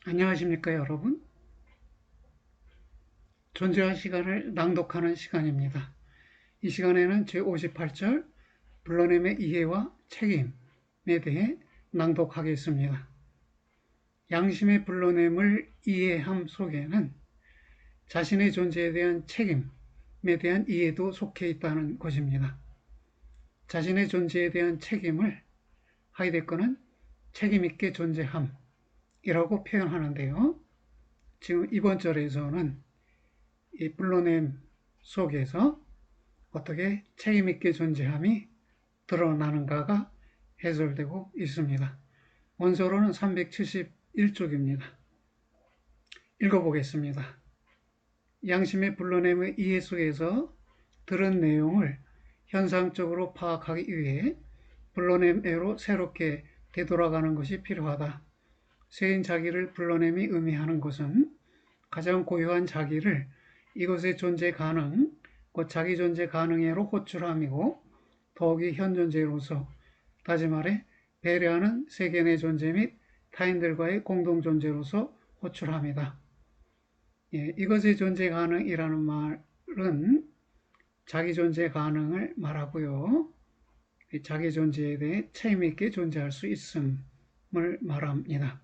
안녕하십니까, 여러분? 존재와 시간을 낭독하는 시간입니다. 이 시간에는 제58절 불러냄의 이해와 책임에 대해 낭독하겠습니다. 양심의 불러냄을 이해함 속에는 자신의 존재에 대한 책임에 대한 이해도 속해 있다는 것입니다. 자신의 존재에 대한 책임을 하이데거는 책임있게 존재함이라고 표현하는데요. 지금 이번 절에서는 이 불러냄 속에서 어떻게 책임있게 존재함이 드러나는가가 해설되고 있습니다. 원서로는 371쪽입니다. 읽어보겠습니다. 양심의 불러냄의 이해 속에서 들은 내용을 현상적으로 파악하기 위해 불러냄애로 새롭게 되돌아가는 것이 필요하다. 세인 자기를 불러냄이 의미하는 것은 가장 고유한 자기를 이것의 존재 가능, 곧 자기 존재 가능애로 호출함이고 더욱이 현존재로서, 다시 말해 배려하는 세계 내 존재 및 타인들과의 공동 존재로서 호출함이다. 이것의 존재 가능이라는 말은 자기 존재 가능을 말하고요. 자기 존재에 대해 책임있게 존재할 수 있음을 말합니다.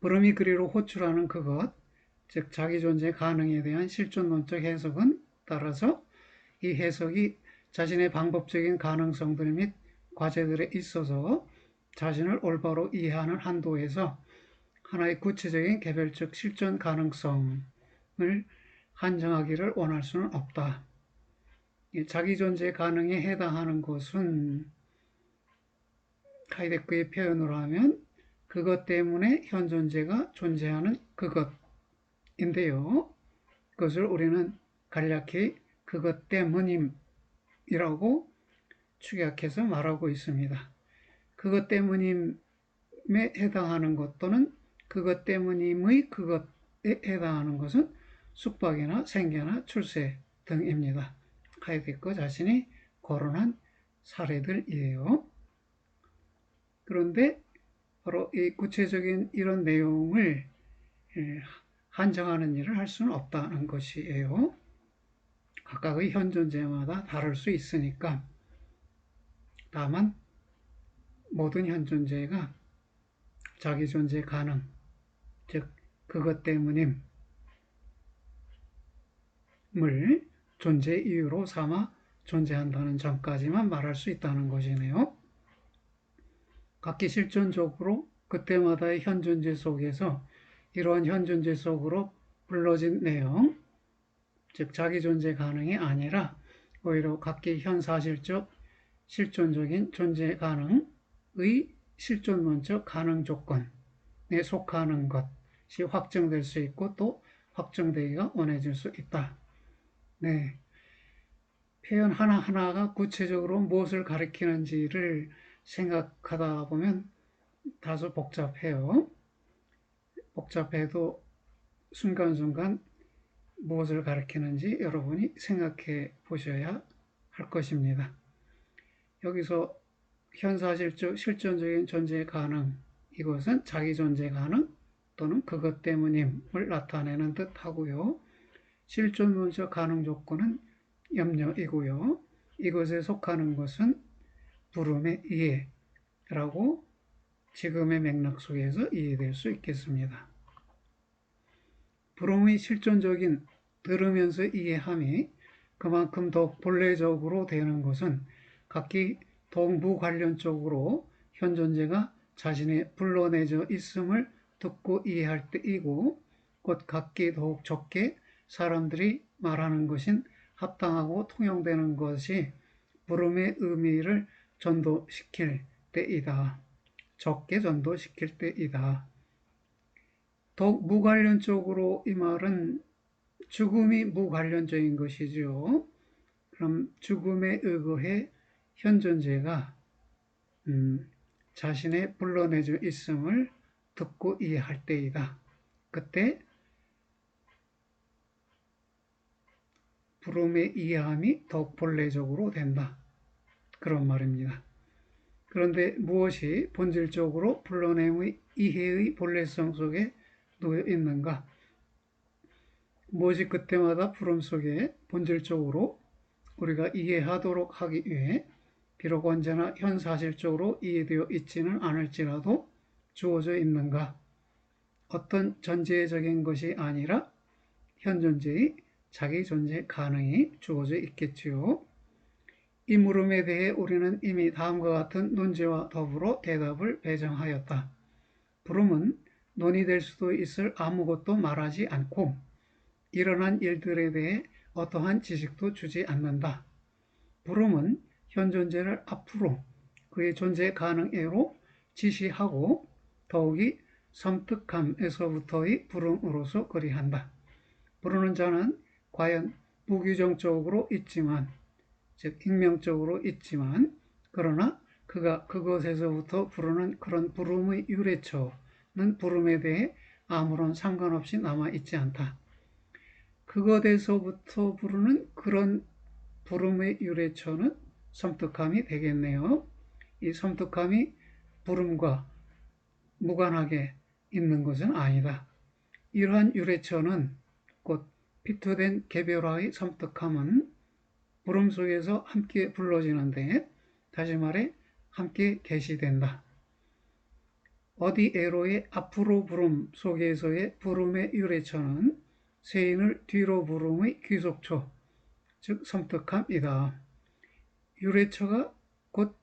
부름이 그리로 호출하는 그것, 즉 자기 존재 가능에 대한 실존론적 해석은 따라서 이 해석이 자신의 방법적인 가능성들 및 과제들에 있어서 자신을 올바로 이해하는 한도에서 하나의 구체적인 개별적 실존 가능성을 한정하기를 원할 수는 없다. 자기 존재 가능에 해당하는 것은 하이데크의 표현으로 하면 그것 때문에 현 존재가 존재하는 그것인데요. 그것을 우리는 간략히 그것 때문임이라고 축약해서 말하고 있습니다. 그것 때문임에 해당하는 것 또는 그것 때문임의 그것에 해당하는 것은 숙박이나 생계나 출세 등입니다. 하이데거 자신이 거론한 사례들이에요. 그런데 바로 이 구체적인 이런 내용을 한정하는 일을 할 수는 없다는 것이에요. 각각의 현 존재마다 다를 수 있으니까. 다만 모든 현 존재가 자기 존재 가능, 즉 그것 때문임을 존재 이유로 삼아 존재한다는 점까지만 말할 수 있다는 것이네요. 각기 실존적으로 그때마다의 현 존재 속에서 이러한 현 존재 속으로 불러진 내용, 즉 자기 존재 가능이 아니라 오히려 각기 현 사실적 실존적인 존재 가능의 실존론적 가능 조건에 속하는 것이 확정될 수 있고 또 확정되기가 원해질 수 있다. 네, 표현 하나하나가 구체적으로 무엇을 가리키는지를 생각하다 보면 다소 복잡해요. 복잡해도 순간순간 무엇을 가리키는지 여러분이 생각해 보셔야 할 것입니다. 여기서 현사실적 실존적인 존재 가능, 이것은 자기 존재 가능 또는 그것 때문임을 나타내는 듯 하고요. 실존론적 가능 조건은 염려이고요. 이것에 속하는 것은 부름의 이해라고 지금의 맥락 속에서 이해될 수 있겠습니다. 부름의 실존적인 들으면서 이해함이 그만큼 더욱 본래적으로 되는 것은 각기 더욱 무관련적으로 현 존재가 자신의 불러내져 있음을 듣고 이해할 때이고, 곧 각기 더욱 적게 사람들이 말하는 것인 합당하고 통용되는 것이 부름의 의미를 전도시킬 때이다. 적게 전도시킬 때이다. 더욱 무관련적으로 이 말은 죽음이 무관련적인 것이죠. 그럼 죽음에 의거해 현 존재가 자신의 불러내져 있음을 듣고 이해할 때이다. 그때 부름의 이해함이 더욱 본래적으로 된다. 그런 말입니다. 그런데 무엇이 본질적으로 불러냄의 이해의 본래성 속에 놓여 있는가? 무엇이 그때마다 부름 속에 본질적으로 우리가 이해하도록 하기 위해 비록 언제나 현사실적으로 이해되어 있지는 않을지라도 주어져 있는가? 어떤 전제적인 것이 아니라 현존재의 자기 존재 가능이 주어져 있겠지요. 이 물음에 대해 우리는 이미 다음과 같은 논지와 더불어 대답을 배정하였다. 부름은 논의될 수도 있을 아무것도 말하지 않고 일어난 일들에 대해 어떠한 지식도 주지 않는다. 부름은 현존재를 앞으로 그의 존재 가능애로 지시하고 더욱이 섬뜩함에서부터의 부름으로서 그리한다. 부르는 자는 과연 무규정적으로 있지만, 즉 익명적으로 있지만, 그러나 그가 그것에서부터 부르는 그런 부름의 유래처는 부름에 대해 아무런 상관없이 남아있지 않다. 그것에서부터 부르는 그런 부름의 유래처는 섬뜩함이 되겠네요. 이 섬뜩함이 부름과 무관하게 있는 것은 아니다. 이러한 유래처는 곧 피투된 개별화의 섬뜩함은 부름 속에서 함께 불러지는데, 다시 말해 함께 계시된다. 어디에로의 앞으로 부름 속에서의 부름의 유래처는 세인을 뒤로 부름의 귀속처, 즉 섬뜩함이다. 유래처가 곧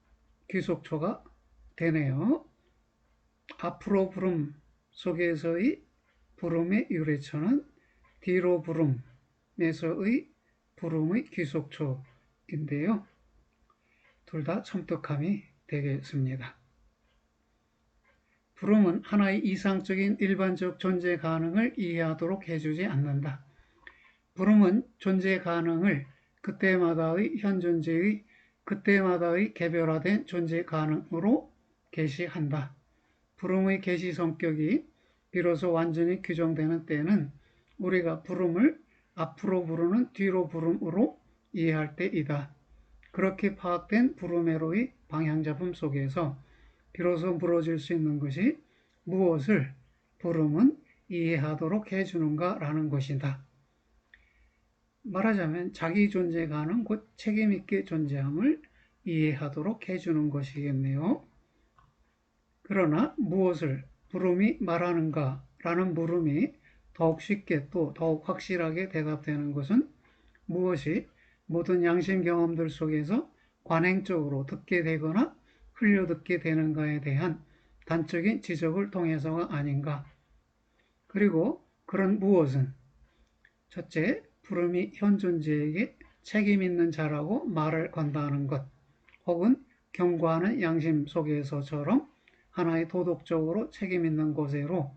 귀속처가 되네요. 앞으로 부름 속에서의 부름의 유래처는 뒤로 부름에서의 부름의 귀속처인데요. 둘 다 섬뜩함이 되겠습니다. 부름은 하나의 이상적인 일반적 존재 가능을 이해하도록 해주지 않는다. 부름은 존재 가능을 그때마다의 현존재의 그때마다의 개별화된 존재 가능으로 계시한다. 부름의 계시 성격이 비로소 완전히 규정되는 때는 우리가 부름을 앞으로 부르는 뒤로 부름으로 이해할 때이다. 그렇게 파악된 부름회로의 방향잡음 속에서 비로소 물어질 수 있는 것이 무엇을 부름은 이해하도록 해주는가라는 것이다. 말하자면 자기 존재 가능 곧 책임있게 존재함을 이해하도록 해주는 것이겠네요. 그러나 무엇을 부름이 말하는가라는 물음이 더욱 쉽게 또 더욱 확실하게 대답되는 것은 무엇이 모든 양심 경험들 속에서 관행적으로 듣게 되거나 흘려듣게 되는가에 대한 단적인 지적을 통해서가 아닌가. 그리고 그런 무엇은 첫째, 부름이 현존재에게 책임있는 자라고 말을 건다는 것, 혹은 경고하는 양심 속에서처럼 하나의 도덕적으로 책임있는 곳으로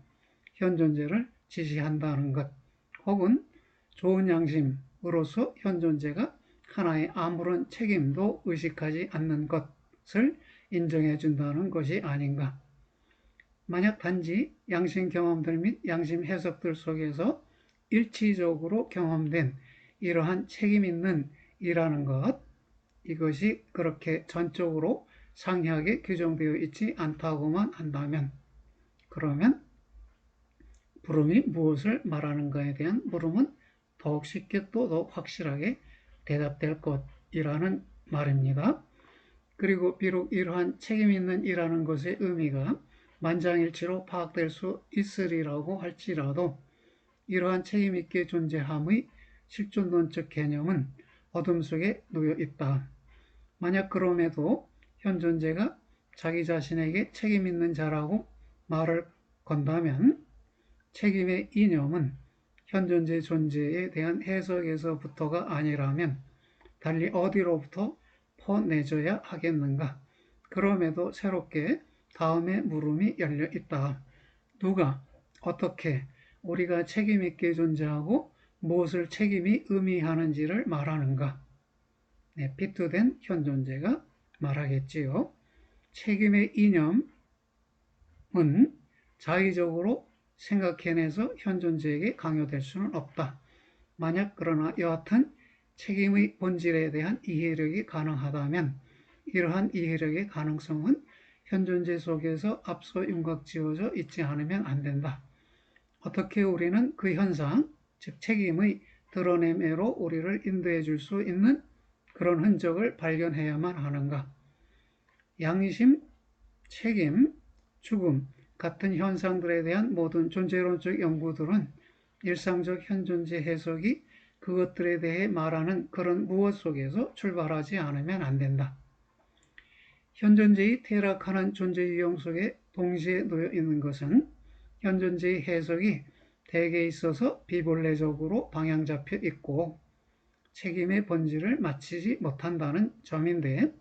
현존재를 지시한다는 것, 혹은 좋은 양심으로서 현존재가 하나의 아무런 책임도 의식하지 않는 것을 인정해 준다는 것이 아닌가. 만약 단지 양심 경험들 및 양심 해석들 속에서 일치적으로 경험된 이러한 책임있는 이라는 것, 이것이 그렇게 전적으로 상이하게 규정되어 있지 않다고만 한다면, 그러면 부름이 무엇을 말하는가에 대한 물음은 더욱 쉽게 또 더욱 확실하게 대답될 것이라는 말입니다. 그리고 비록 이러한 책임있는 이라는 것의 의미가 만장일치로 파악될 수 있으리라고 할지라도 이러한 책임있게 존재함의 실존론적 개념은 어둠 속에 놓여 있다. 만약 그럼에도 현존재가 자기 자신에게 책임있는 자라고 말을 건다면 책임의 이념은 현존재 존재에 대한 해석에서부터가 아니라면 달리 어디로부터 퍼내줘야 하겠는가. 그럼에도 새롭게 다음의 물음이 열려 있다. 누가 어떻게 우리가 책임있게 존재하고 무엇을 책임이 의미하는지를 말하는가. 피투된 현존재가 말하겠지요. 책임의 이념은 자의적으로 생각해내서 현존재에게 강요될 수는 없다. 만약 그러나 여하튼 책임의 본질에 대한 이해력이 가능하다면 이러한 이해력의 가능성은 현존재 속에서 앞서 윤곽지어져 있지 않으면 안 된다. 어떻게 우리는 그 현상, 즉 책임의 드러내매로 우리를 인도해 줄 수 있는 그런 흔적을 발견해야만 하는가? 양심, 책임, 죽음 같은 현상들에 대한 모든 존재론적 연구들은 일상적 현존재 해석이 그것들에 대해 말하는 그런 무엇 속에서 출발하지 않으면 안 된다. 현존재의 퇴락하는 존재 유형 속에 동시에 놓여 있는 것은 현존재의 해석이 대개 있어서 비본래적으로 방향 잡혀 있고 책임의 본질을 맞추지 못한다는 점인데,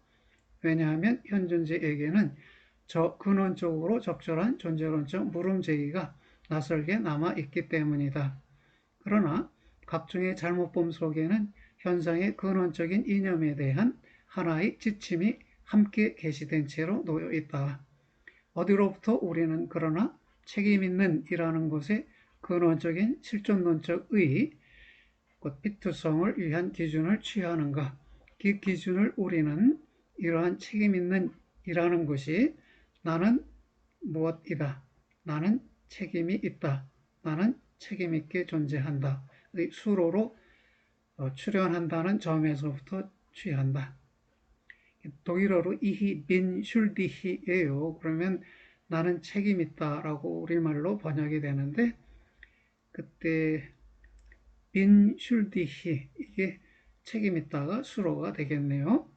왜냐하면 현존재에게는 저 근원적으로 적절한 존재론적 물음 제기가 낯설게 남아있기 때문이다. 그러나 각종의 잘못범 속에는 현상의 근원적인 이념에 대한 하나의 지침이 함께 게시된 채로 놓여 있다. 어디로부터 우리는 그러나 책임있는 이라는 것의 근원적인 실존론적 의, 곧 필투성을 위한 기준을 취하는가? 그 기준을 우리는 이러한 책임있는 이라는 것이 나는 무엇이다. 나는 책임이 있다. 나는 책임있게 존재한다. 의 수로로 출현한다는 점에서부터 취한다. 독일어로 이히 빈 슐디히예요. 그러면 나는 책임있다라고 우리말로 번역이 되는데, 그때 빈 슐디히 이게 책임있다가 수로가 되겠네요.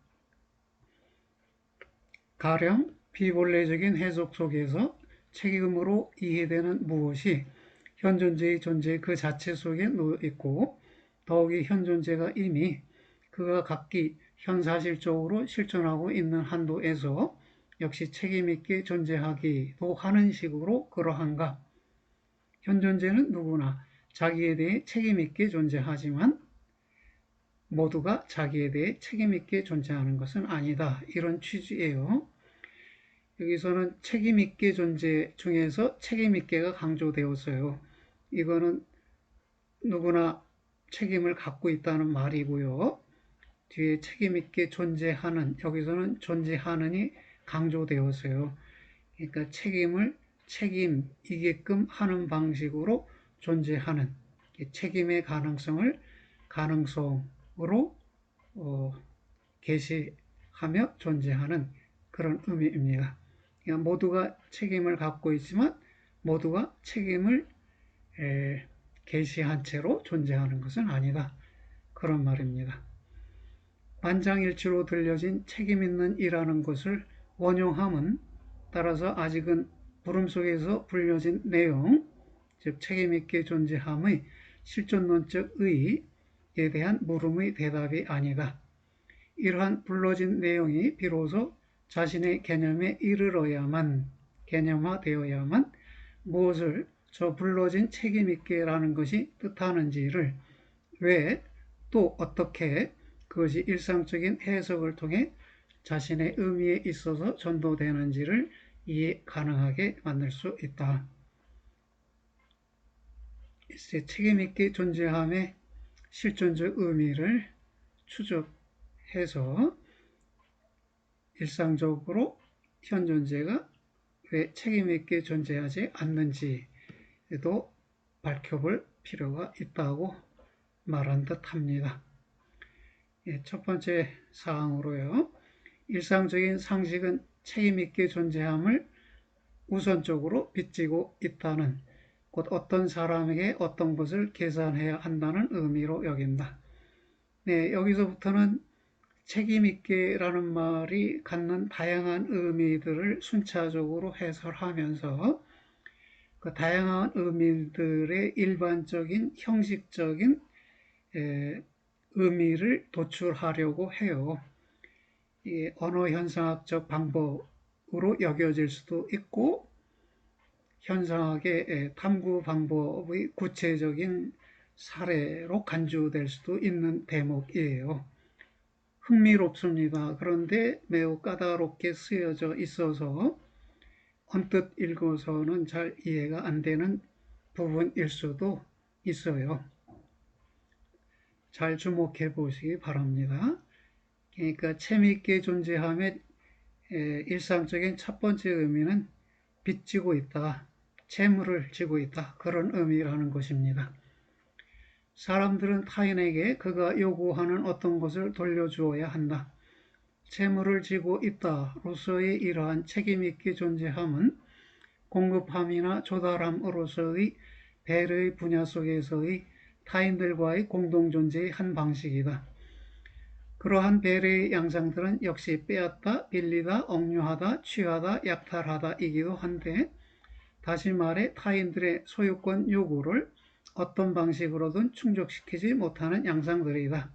가령 비본래적인 해석 속에서 책임으로 이해되는 무엇이 현존재의 존재 그 자체 속에 놓여 있고, 더욱이 현존재가 이미 그가 각기 현사실적으로 실존하고 있는 한도에서 역시 책임있게 존재하기도 하는 식으로 그러한가? 현존재는 누구나 자기에 대해 책임있게 존재하지만 모두가 자기에 대해 책임있게 존재하는 것은 아니다. 이런 취지예요. 여기서는 책임있게 존재 중에서 책임있게가 강조되었어요. 이거는 누구나 책임을 갖고 있다는 말이고요. 뒤에 책임있게 존재하는, 여기서는 존재하는이 강조되었어요. 그러니까 책임을 책임이게끔 하는 방식으로 존재하는, 책임의 가능성으로 계시하며 존재하는 그런 의미입니다. 그러니까 모두가 책임을 갖고 있지만 모두가 책임을 계시한 채로 존재하는 것은 아니다. 그런 말입니다. 만장일치로 들려진 책임있는 이라는 것을 원용함은 따라서 아직은 부름 속에서 불려진 내용, 즉 책임있게 존재함의 실존론적 의의에 대한 물음의 대답이 아니다. 이러한 불러진 내용이 비로소 자신의 개념에 이르러야만, 개념화되어야만 무엇을 저 불러진 책임있게라는 것이 뜻하는지를, 왜 또 어떻게 그것이 일상적인 해석을 통해 자신의 의미에 있어서 전도되는지를 이해 가능하게 만들 수 있다. 이제 책임있게 존재함의 실존적 의미를 추적해서 일상적으로 현존재가 왜 책임있게 존재하지 않는지도 밝혀볼 필요가 있다고 말한 듯 합니다. 첫 번째 사항으로요. 일상적인 상식은 책임있게 존재함을 우선적으로 빚지고 있다는, 곧 어떤 사람에게 어떤 것을 계산해야 한다는 의미로 여긴다. 네, 여기서부터는 책임있게라는 말이 갖는 다양한 의미들을 순차적으로 해설하면서 그 다양한 의미들의 일반적인 형식적인 의미를 도출하려고 해요. 이 언어현상학적 방법으로 여겨질 수도 있고 현상학의 탐구 방법의 구체적인 사례로 간주될 수도 있는 대목이에요. 흥미롭습니다. 그런데 매우 까다롭게 쓰여져 있어서 언뜻 읽어서는 잘 이해가 안 되는 부분일 수도 있어요. 잘 주목해 보시기 바랍니다. 그러니까 재미있게 존재함의 일상적인 첫 번째 의미는 빚지고 있다, 채무를 지고 있다, 그런 의미라는 것입니다. 사람들은 타인에게 그가 요구하는 어떤 것을 돌려주어야 한다. 채무를 지고 있다로서의 이러한 책임있게 존재함은 공급함이나 조달함으로서의 배려의 분야 속에서의 타인들과의 공동존재의 한 방식이다. 그러한 배려의 양상들은 역시 빼앗다, 빌리다, 억류하다, 취하다, 약탈하다이기도 한데, 다시 말해 타인들의 소유권 요구를 어떤 방식으로든 충족시키지 못하는 양상들이다.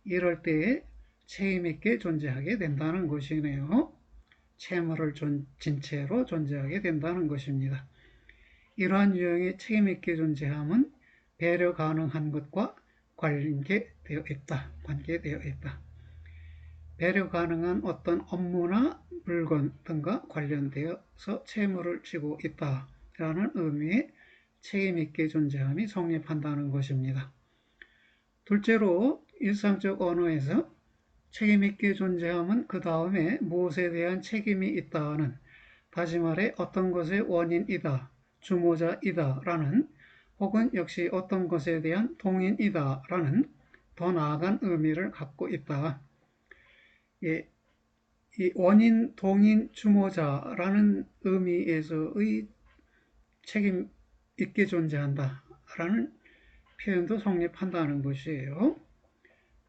이럴 때에 책임있게 존재하게 된다는 것이네요. 채무를 진 채로 존재하게 된다는 것입니다. 이러한 유형의 책임있게 존재함은 배려 가능한 것과 관계되어 있다. 배려 가능한 어떤 업무나 물건 등과 관련되어서 채무를 지고 있다라는 의미의 책임있게 존재함이 성립한다는 것입니다. 둘째로 일상적 언어에서 책임있게 존재함은 그 다음에 무엇에 대한 책임이 있다는, 다시 말해 어떤 것의 원인이다, 주모자이다 라는, 혹은 역시 어떤 것에 대한 동인이다 라는 더 나아간 의미를 갖고 있다. 예, 이 원인, 동인, 주모자라는 의미에서의 책임 있게 존재한다 라는 표현도 성립한다는 것이에요.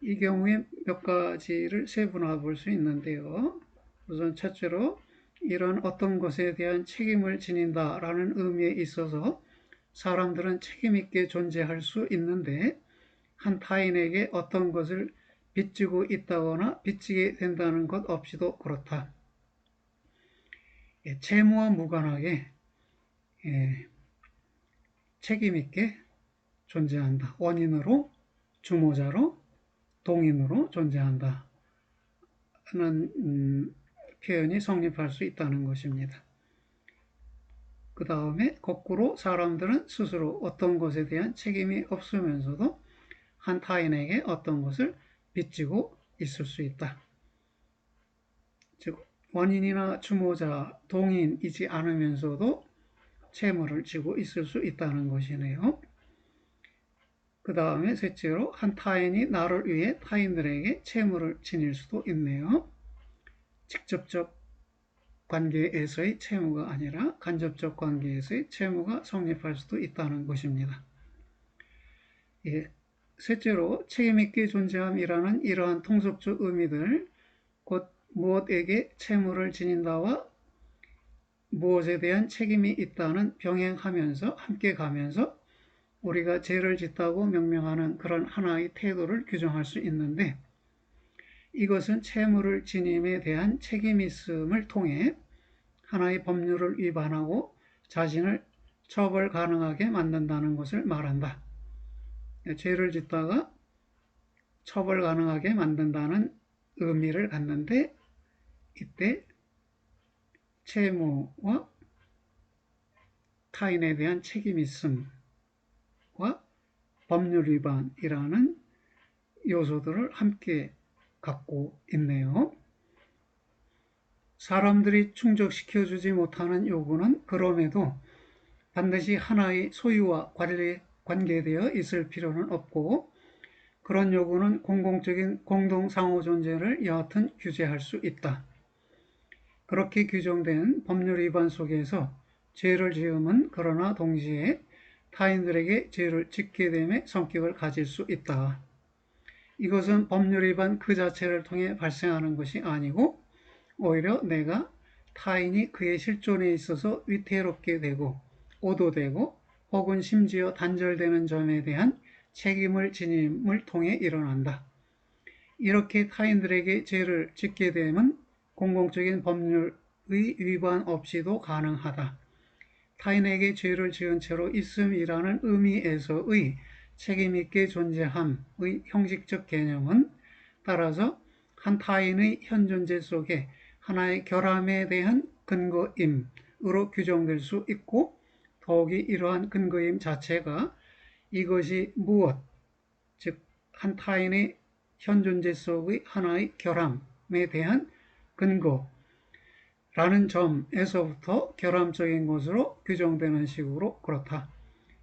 이 경우에 몇 가지를 세분화 볼 수 있는데요. 우선 첫째로 이런 어떤 것에 대한 책임을 지닌다 라는 의미에 있어서 사람들은 책임있게 존재할 수 있는데, 한 타인에게 어떤 것을 빚지고 있다거나 빚지게 된다는 것 없이도 그렇다. 채무와 무관하게 책임있게 존재한다. 원인으로, 주모자로, 동인으로 존재한다 하는 표현이 성립할 수 있다는 것입니다. 그 다음에 거꾸로 사람들은 스스로 어떤 것에 대한 책임이 없으면서도 한 타인에게 어떤 것을 빚지고 있을 수 있다. 즉 원인이나 주모자, 동인이지 않으면서도 채무를 지고 있을 수 있다는 것이네요. 그 다음에 셋째로 한 타인이 나를 위해 타인들에게 채무를 지닐 수도 있네요. 직접적 관계에서의 채무가 아니라 간접적 관계에서의 채무가 성립할 수도 있다는 것입니다. 셋째로 책임있게 존재함이라는 이러한 통속적 의미들, 곧 무엇에게 채무를 지닌다와 무엇에 대한 책임이 있다는 병행하면서 함께 가면서 우리가 죄를 짓다고 명명하는 그런 하나의 태도를 규정할 수 있는데, 이것은 채무를 지님에 대한 책임이 있음을 통해 하나의 법률을 위반하고 자신을 처벌 가능하게 만든다는 것을 말한다. 죄를 짓다가 처벌 가능하게 만든다는 의미를 갖는데, 이때 채무와 타인에 대한 책임 있음과 법률 위반이라는 요소들을 함께 갖고 있네요. 사람들이 충족시켜주지 못하는 요구는 그럼에도 반드시 하나의 소유와 관계되어 있을 필요는 없고, 그런 요구는 공공적인 공동 상호 존재를 여하튼 규제할 수 있다. 그렇게 규정된 법률 위반 속에서 죄를 지음은 그러나 동시에 타인들에게 죄를 짓게 됨의 성격을 가질 수 있다. 이것은 법률 위반 그 자체를 통해 발생하는 것이 아니고, 오히려 내가 타인이 그의 실존에 있어서 위태롭게 되고 오도되고 혹은 심지어 단절되는 점에 대한 책임을 지님을 통해 일어난다. 이렇게 타인들에게 죄를 짓게 됨은 공공적인 법률의 위반 없이도 가능하다. 타인에게 죄를 지은 채로 있음이라는 의미에서의 책임있게 존재함의 형식적 개념은 따라서 한 타인의 현존재 속에 하나의 결함에 대한 근거임으로 규정될 수 있고, 더욱이 이러한 근거임 자체가 이것이 무엇, 즉 한 타인의 현존재 속의 하나의 결함에 대한 근거, 라는 점에서부터 결함적인 것으로 규정되는 식으로 그렇다.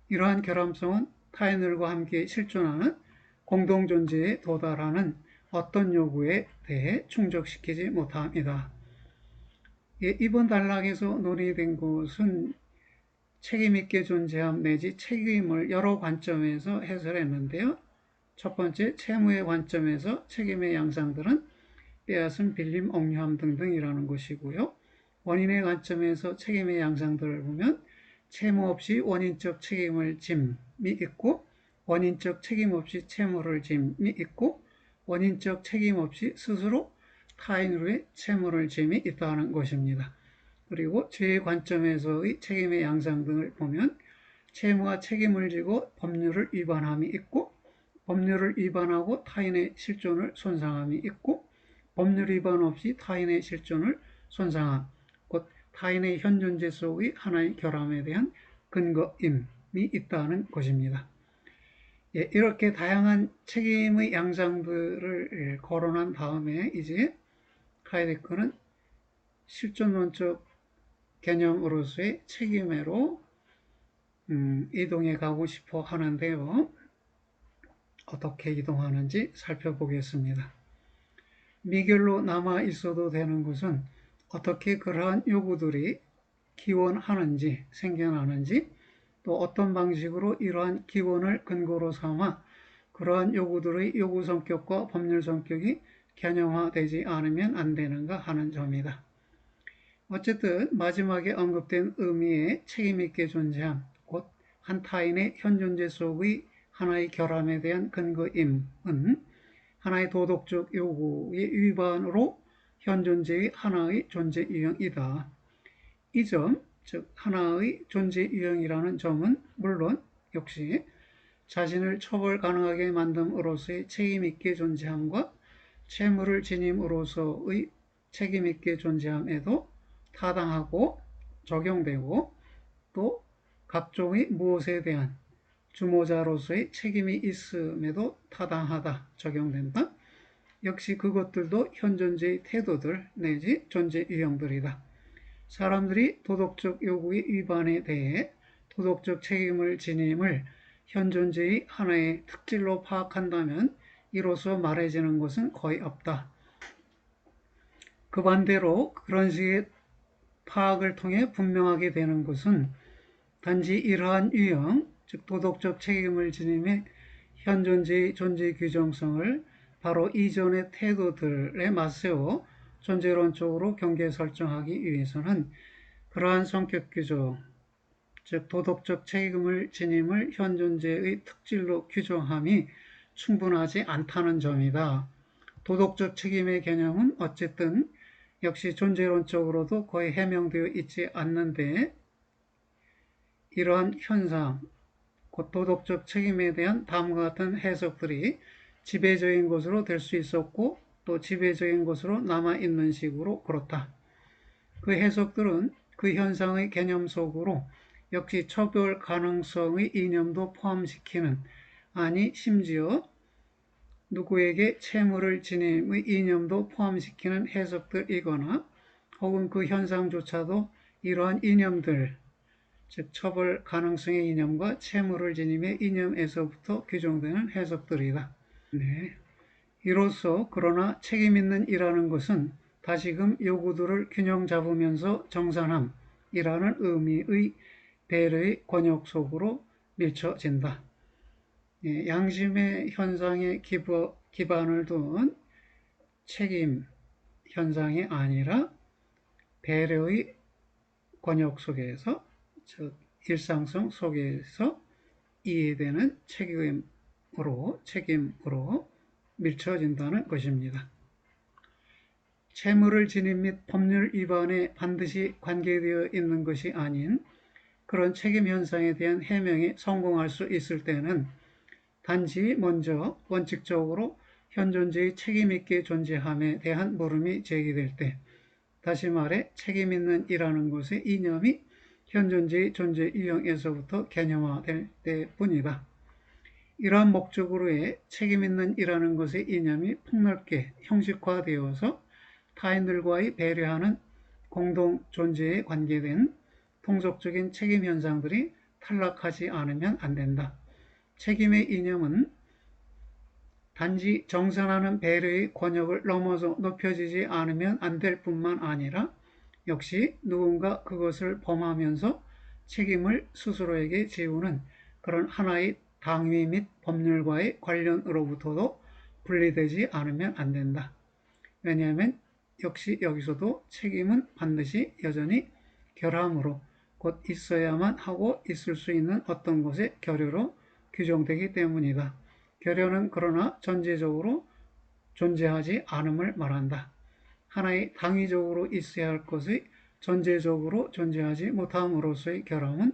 이러한 결함성은 타인들과 함께 실존하는 공동존재에 도달하는 어떤 요구에 대해 충족시키지 못합니다. 이번 단락에서 논의된 것은 책임있게 존재함 내지 책임을 여러 관점에서 해설했는데요. 첫 번째, 채무의 관점에서 책임의 양상들은 빼앗음, 빌림, 억류함 등등이라는 것이고요. 원인의 관점에서 책임의 양상들을 보면 채무 없이 원인적 책임을 짐이 있고, 원인적 책임 없이 채무를 짐이 있고, 원인적 책임 없이 스스로 타인으로의 채무를 짐이 있다는 것입니다. 그리고 죄의 관점에서의 책임의 양상 등을 보면 채무와 책임을 지고 법률을 위반함이 있고, 법률을 위반하고 타인의 실존을 손상함이 있고, 법률 위반 없이 타인의 실존을 손상함, 곧 타인의 현존재 속의 하나의 결함에 대한 근거임이 있다는 것입니다. 이렇게 다양한 책임의 양상들을 거론한 다음에 이제 하이데커는 실존론적 개념으로서의 책임으로 이동해 가고 싶어 하는데요. 어떻게 이동하는지 살펴보겠습니다. 미결로 남아 있어도 되는 것은 어떻게 그러한 요구들이 기원하는지, 생겨나는지, 또 어떤 방식으로 이러한 기원을 근거로 삼아 그러한 요구들의 요구 성격과 법률 성격이 개념화되지 않으면 안 되는가 하는 점이다. 어쨌든 마지막에 언급된 의미의 책임있게 존재함, 곧 한 타인의 현존재 속의 하나의 결함에 대한 근거임은 하나의 도덕적 요구의 위반으로 현존재의 하나의 존재 유형이다. 이 점, 즉 하나의 존재 유형이라는 점은 물론 역시 자신을 처벌 가능하게 만듦으로써의 책임있게 존재함과 채무를 지님으로써의 책임있게 존재함에도 타당하고 적용되고, 또 각종의 무엇에 대한 주모자로서의 책임이 있음에도 타당하다, 적용된다. 역시 그것들도 현존재의 태도들 내지 존재 유형들이다. 사람들이 도덕적 요구의 위반에 대해 도덕적 책임을 지님을 현존재의 하나의 특질로 파악한다면 이로써 말해지는 것은 거의 없다. 그 반대로 그런 식의 파악을 통해 분명하게 되는 것은 단지 이러한 유형, 즉 도덕적 책임을 지님의 현존재의 존재 규정성을 바로 이전의 태도들에 맞세워 존재론적으로 경계 설정하기 위해서는 그러한 성격 규정, 즉 도덕적 책임을 지님을 현존재의 특질로 규정함이 충분하지 않다는 점이다. 도덕적 책임의 개념은 어쨌든 역시 존재론적으로도 거의 해명되어 있지 않는데, 이러한 현상, 곧 도덕적 책임에 대한 다음과 같은 해석들이 지배적인 것으로 될 수 있었고 또 지배적인 것으로 남아있는 식으로 그렇다. 그 해석들은 그 현상의 개념 속으로 역시 처벌 가능성의 이념도 포함시키는, 아니 심지어 누구에게 채무를 지님의 이념도 포함시키는 해석들이거나, 혹은 그 현상조차도 이러한 이념들, 즉 처벌 가능성의 이념과 채무를 지님의 이념에서부터 규정되는 해석들이다. 네. 이로써 그러나 책임있는 이라는 것은 다시금 요구들을 균형 잡으면서 정산함이라는 의미의 배려의 권역 속으로 밀쳐진다. 양심의 현상에 기반을 둔 책임 현상이 아니라 배려의 권역 속에서, 즉 일상성 속에서 이해되는 책임으로 밀쳐진다는 것입니다. 채무를 지님 및 법률 위반에 반드시 관계되어 있는 것이 아닌 그런 책임 현상에 대한 해명이 성공할 수 있을 때는 단지 먼저 원칙적으로 현존재의 책임있게 존재함에 대한 물음이 제기될 때, 다시 말해 책임있는 이라는 것의 이념이 현존재의 존재 유형에서부터 개념화될 때뿐이다. 이러한 목적으로의 책임있는 이라는 것의 이념이 폭넓게 형식화되어서 타인들과의 배려하는 공동 존재에 관계된 통속적인 책임 현상들이 탈락하지 않으면 안 된다. 책임의 이념은 단지 정산하는 배려의 권역을 넘어서 높여지지 않으면 안 될 뿐만 아니라 역시 누군가 그것을 범하면서 책임을 스스로에게 지우는 그런 하나의 당위 및 법률과의 관련으로부터도 분리되지 않으면 안 된다. 왜냐하면 역시 여기서도 책임은 반드시 여전히 결함으로 곧 있어야만 하고 있을 수 있는 어떤 것의 결여로 규정되기 때문이다. 결여는 그러나 전제적으로 존재하지 않음을 말한다. 하나의 당위적으로 있어야 할 것의 전제적으로 존재하지 못함으로써의 결함은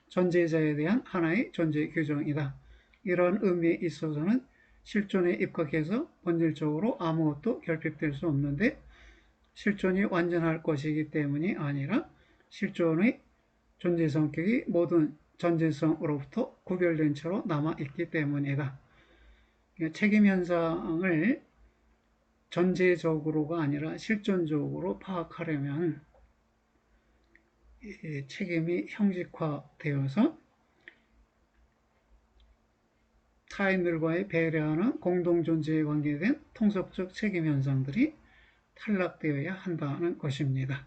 존재자에 대한 하나의 존재 규정이다. 이러한 의미에 있어서는 실존에 입각해서 본질적으로 아무것도 결핍될 수 없는데 실존이 완전할 것이기 때문이 아니라 실존의 존재 성격이 모든 전제성으로부터 구별된 채로 남아있기 때문이다. 책임 현상을 전제적으로가 아니라 실존적으로 파악하려면 책임이 형식화되어서 타인들과의 배려하는 공동존재에 관계된 통속적 책임 현상들이 탈락되어야 한다는 것입니다.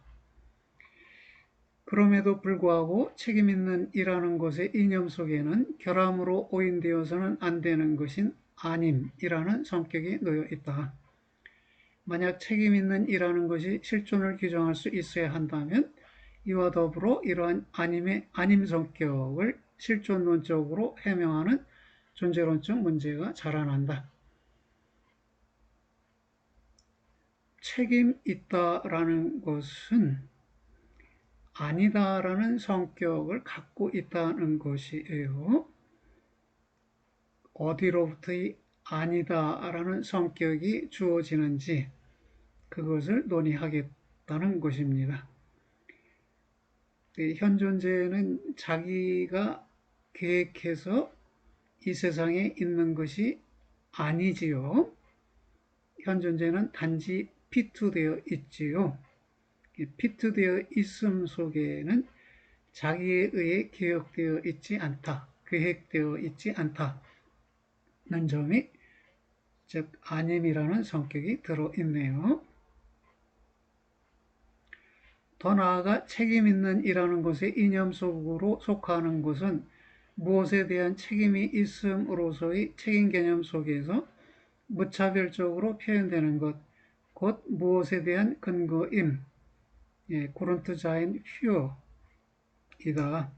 그럼에도 불구하고 책임 있는 이라는 것의 이념 속에는 결함으로 오인되어서는 안 되는 것인 아님이라는 성격이 놓여 있다. 만약 책임 있는 이라는 것이 실존을 규정할 수 있어야 한다면 이와 더불어 이러한 아님 성격을 실존론적으로 해명하는 존재론적 문제가 자라난다. 책임 있다라는 것은 아니다라는 성격을 갖고 있다는 것이에요. 어디로부터의 아니다라는 성격이 주어지는지 그것을 논의하겠다는 것입니다. 현존재는 자기가 계획해서 이 세상에 있는 것이 아니지요. 현존재는 단지 피투되어 있지요. 피투되어 있음 속에는 자기에 의해 계획되어 있지 않다, 계획되어 있지 않다는 점이 즉 아님이라는 성격이 들어있네요. 더 나아가 책임 있는 이라는 것의 이념 속으로 속하는 것은 무엇에 대한 책임이 있음으로서의 책임 개념 속에서 무차별적으로 표현되는 것, 곧 무엇에 대한 근거임, 코른트자인 퓨어이다.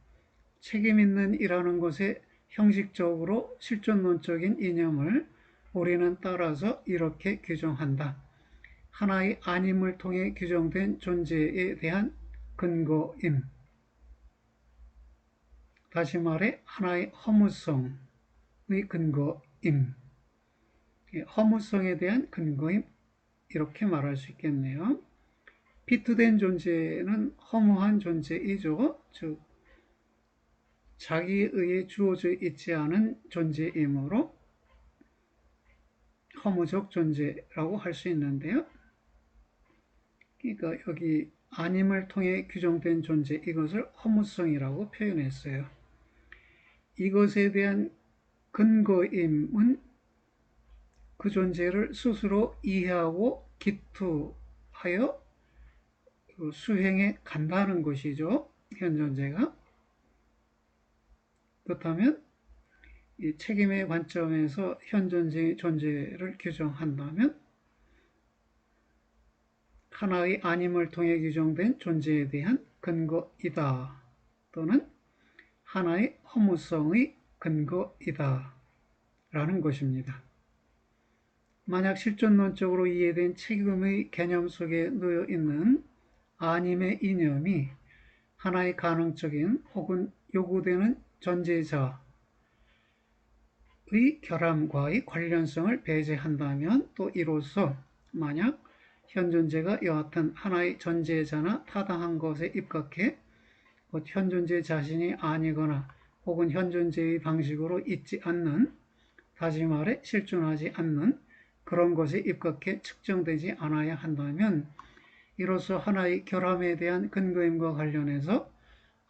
책임 있는 이라는 것의 형식적으로 실존론적인 이념을 우리는 따라서 이렇게 규정한다. 하나의 아님을 통해 규정된 존재에 대한 근거임. 다시 말해 하나의 허무성의 근거임. 허무성에 대한 근거임 이렇게 말할 수 있겠네요. 피투된 존재는 허무한 존재이죠. 즉 자기에 의해 주어져 있지 않은 존재이므로 허무적 존재라고 할 수 있는데요. 그러니까 여기 아님을 통해 규정된 존재 이것을 허무성이라고 표현했어요. 이것에 대한 근거임은 그 존재를 스스로 이해하고 기투하여 수행해 간다는 것이죠. 현 존재가. 그렇다면 이 책임의 관점에서 현 존재의 존재를 규정한다면 하나의 아님을 통해 규정된 존재에 대한 근거이다 또는 하나의 허무성의 근거이다 라는 것입니다. 만약 실존론적으로 이해된 책임의 개념 속에 놓여 있는 아님의 이념이 하나의 가능적인 혹은 요구되는 존재자의 결함과의 관련성을 배제한다면 또 이로써 만약 현 존재가 여하튼 하나의 존재자나 타당한 것에 입각해 곧 현 존재 자신이 아니거나 혹은 현 존재의 방식으로 있지 않는, 다시 말해 실존하지 않는 그런 것에 입각해 측정되지 않아야 한다면 이로써 하나의 결함에 대한 근거임과 관련해서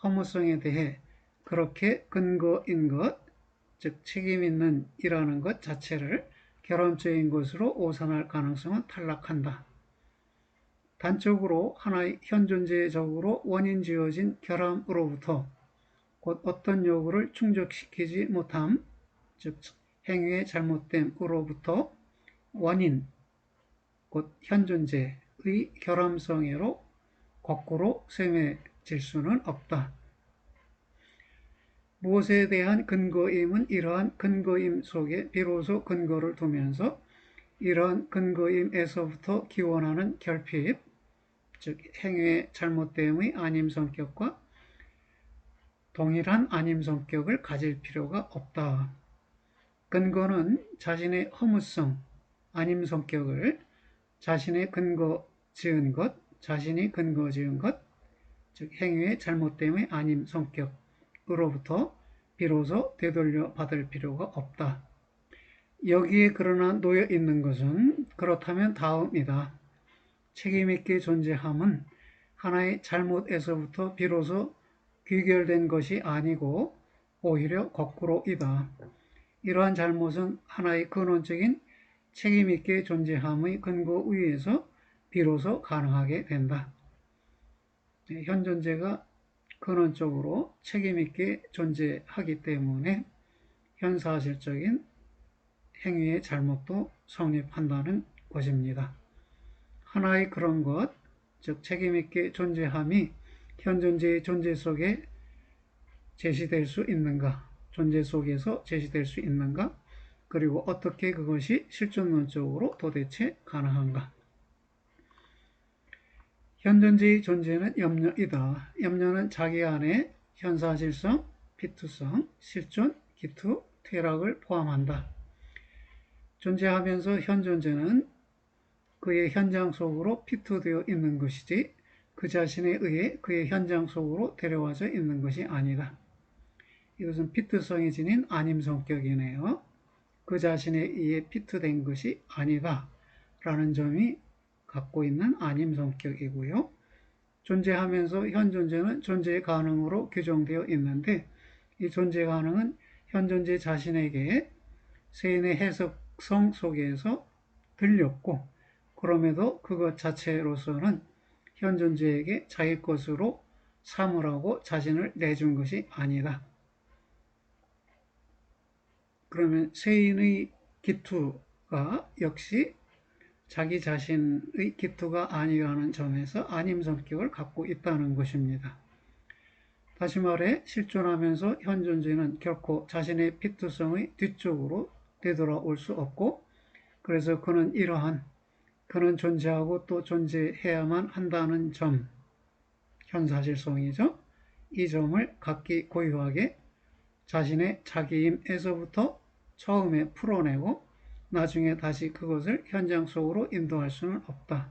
허무성에 대해 그렇게 근거인 것, 즉 책임 있는 이라는 것 자체를 결함적인 것으로 오산할 가능성은 탈락한다. 단적으로 하나의 현존재적으로 원인 지어진 결함으로부터 곧 어떤 요구를 충족시키지 못함, 즉 행위의 잘못됨으로부터 원인, 곧 현존재의 결함성애로 거꾸로 셈해질 수는 없다. 무엇에 대한 근거임은 이러한 근거임 속에 비로소 근거를 두면서 이러한 근거임에서부터 기원하는 결핍, 즉 행위의 잘못됨의 아님 성격과 동일한 아님 성격을 가질 필요가 없다. 근거는 자신의 허무성, 아님 성격을 자신의 근거 지은 것, 자신이 근거 지은 것, 즉 행위의 잘못됨의 아님 성격으로부터 비로소 되돌려 받을 필요가 없다. 여기에 그러나 놓여 있는 것은 그렇다면 다음이다. 책임있게 존재함은 하나의 잘못에서부터 비로소 귀결된 것이 아니고 오히려 거꾸로이다. 이러한 잘못은 하나의 근원적인 책임있게 존재함의 근거 위에서 비로소 가능하게 된다. 현존재가 근원적으로 책임있게 존재하기 때문에 현사실적인 행위의 잘못도 성립한다는 것입니다. 하나의 그런 것, 즉 책임있게 존재함이 현존재의 존재 속에 제시될 수 있는가, 존재 속에서 제시될 수 있는가, 그리고 어떻게 그것이 실존론적으로 도대체 가능한가. 현존재의 존재는 염려이다. 염려는 자기 안에 현사실성, 피투성, 실존, 기투, 퇴락을 포함한다. 존재하면서 현존재는 그의 현장 속으로 피투되어 있는 것이지 그 자신에 의해 그의 현장 속으로 데려와져 있는 것이 아니다. 이것은 피투성이 지닌 아님 성격이네요. 그 자신에 의해 피투된 것이 아니다 라는 점이 갖고 있는 아님 성격이고요. 존재하면서 현존재는 존재 가능으로 규정되어 있는데 이 존재 가능은 현존재 자신에게 세인의 해석성 속에서 들렸고 그럼에도 그것 자체로서는 현존재에게 자기 것으로 삼으라고 자신을 내준 것이 아니다. 그러면 세인의 기투가 역시 자기 자신의 기투가 아니라는 점에서 아님 성격을 갖고 있다는 것입니다. 다시 말해 실존하면서 현존재는 결코 자신의 피투성의 뒤쪽으로 되돌아올 수 없고 그래서 그는 존재하고 또 존재해야만 한다는 점, 현사실성이죠. 이 점을 각기 고유하게 자신의 자기임에서부터 처음에 풀어내고 나중에 다시 그것을 현장 속으로 인도할 수는 없다.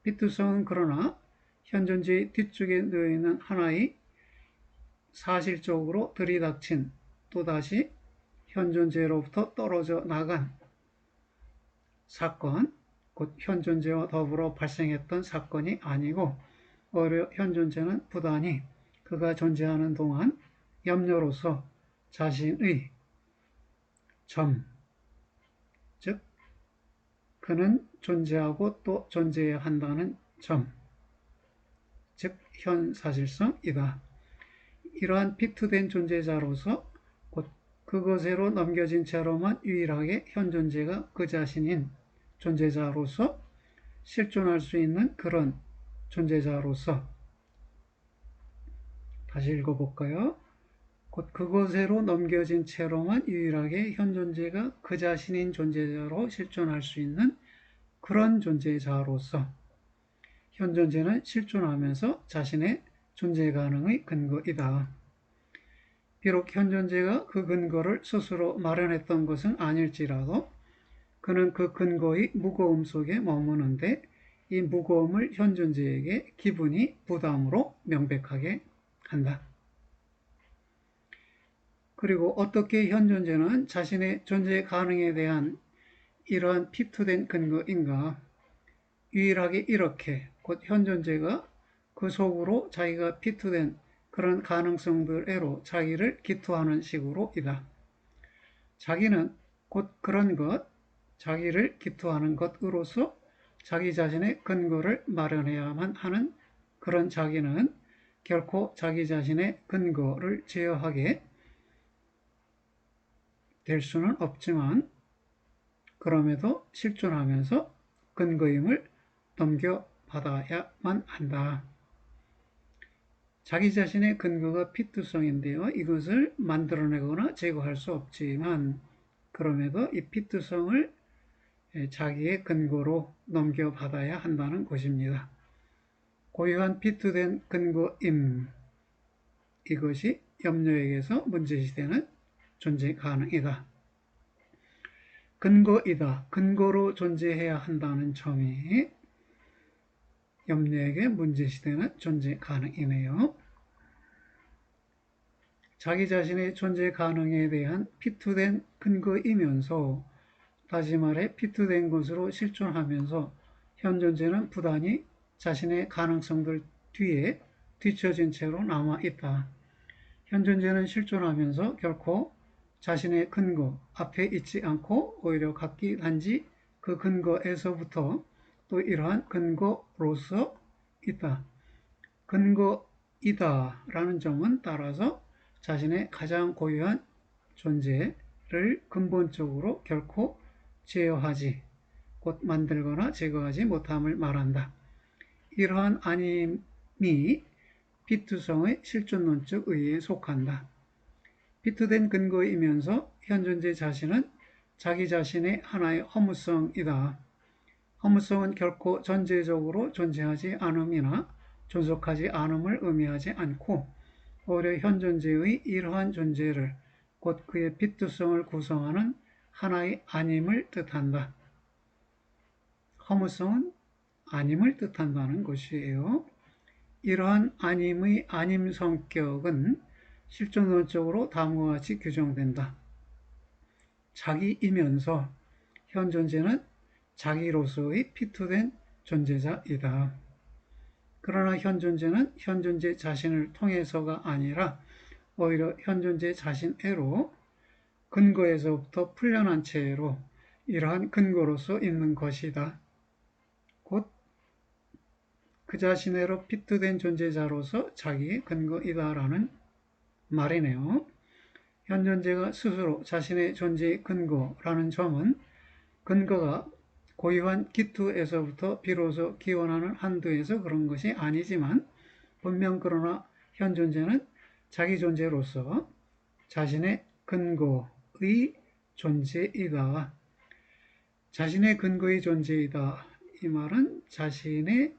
피투성은 그러나 현존재의 뒤쪽에 놓여있는 하나의 사실적으로 들이닥친 또다시 현존재로부터 떨어져 나간 사건, 곧 현존재와 더불어 발생했던 사건이 아니고 오히려 현존재는 부단히 그가 존재하는 동안 염려로서 자신의 점, 즉 그는 존재하고 또 존재해야 한다는 점, 즉 현사실성이다. 이러한 피투된 존재자로서 곧 그것으로 넘겨진 채로만 유일하게 현존재가 그 자신인 존재자로서 실존할 수 있는 그런 존재자로서 다시 읽어볼까요? 곧 그것으로 넘겨진 채로만 유일하게 현존재가 그 자신인 존재자로 실존할 수 있는 그런 존재자로서 현존재는 실존하면서 자신의 존재 가능의 근거이다. 비록 현존재가 그 근거를 스스로 마련했던 것은 아닐지라도 그는 그 근거의 무거움 속에 머무는데 이 무거움을 현존재에게 기분이 부담으로 명백하게 한다. 그리고 어떻게 현존재는 자신의 존재 가능에 대한 이러한 피투된 근거인가? 유일하게 이렇게 곧 현존재가 그 속으로 자기가 피투된 그런 가능성들에로 자기를 기투하는 식으로이다. 자기는 곧 그런 것, 자기를 기투하는 것으로서 자기 자신의 근거를 마련해야만 하는 그런 자기는 결코 자기 자신의 근거를 제어하게 될 수는 없지만 그럼에도 실존하면서 근거임을 넘겨받아야만 한다. 자기 자신의 근거가 피투성인데요. 이것을 만들어내거나 제거할 수 없지만 그럼에도 이 피투성을 자기의 근거로 넘겨받아야 한다는 것입니다. 고유한 피투된 근거임, 이것이 염려에게서 문제시되는 존재 가능이다. 근거이다. 근거로 존재해야 한다는 점이 염려에게 문제시되는 존재 가능이네요. 자기 자신의 존재 가능에 대한 피투된 근거이면서 다시 말해 피투된 것으로 실존하면서 현존재는 부단히 자신의 가능성들 뒤에 뒤처진 채로 남아있다. 현존재는 실존하면서 결코 자신의 근거 앞에 있지 않고 오히려 각기 단지 그 근거에서부터 또 이러한 근거로서 있다. 근거이다 라는 점은 따라서 자신의 가장 고유한 존재를 근본적으로 결코 제어하지, 곧 만들거나 제거하지 못함을 말한다. 이러한 아님이 피투성의 실존론적 의의에 속한다. 피투된 근거이면서 현존재 자신은 자기 자신의 하나의 허무성이다. 허무성은 결코 전제적으로 존재하지 않음이나 존속하지 않음을 의미하지 않고 오히려 현존재의 이러한 존재를 곧 그의 피투성을 구성하는 하나의 아님을 뜻한다. 허무성은 아님을 뜻한다는 것이에요. 이러한 아님의 아님 성격은 실존론적으로 다음과 같이 규정된다. 자기이면서 현존재는 자기로서의 피투된 존재자이다. 그러나 현존재는 현존재 자신을 통해서가 아니라 오히려 현존재 자신애로 근거에서부터 풀려난 채로 이러한 근거로서 있는 것이다. 곧 그 자신애로 피투된 존재자로서 자기의 근거이다라는 말이네요. 현존재가 스스로 자신의 존재의 근거라는 점은 근거가 고유한 기투에서부터 비로소 기원하는 한도에서 그런 것이 아니지만 분명 그러나 현존재는 자기 존재로서 자신의 근거의 존재이다. 자신의 근거의 존재이다. 이 말은 자신의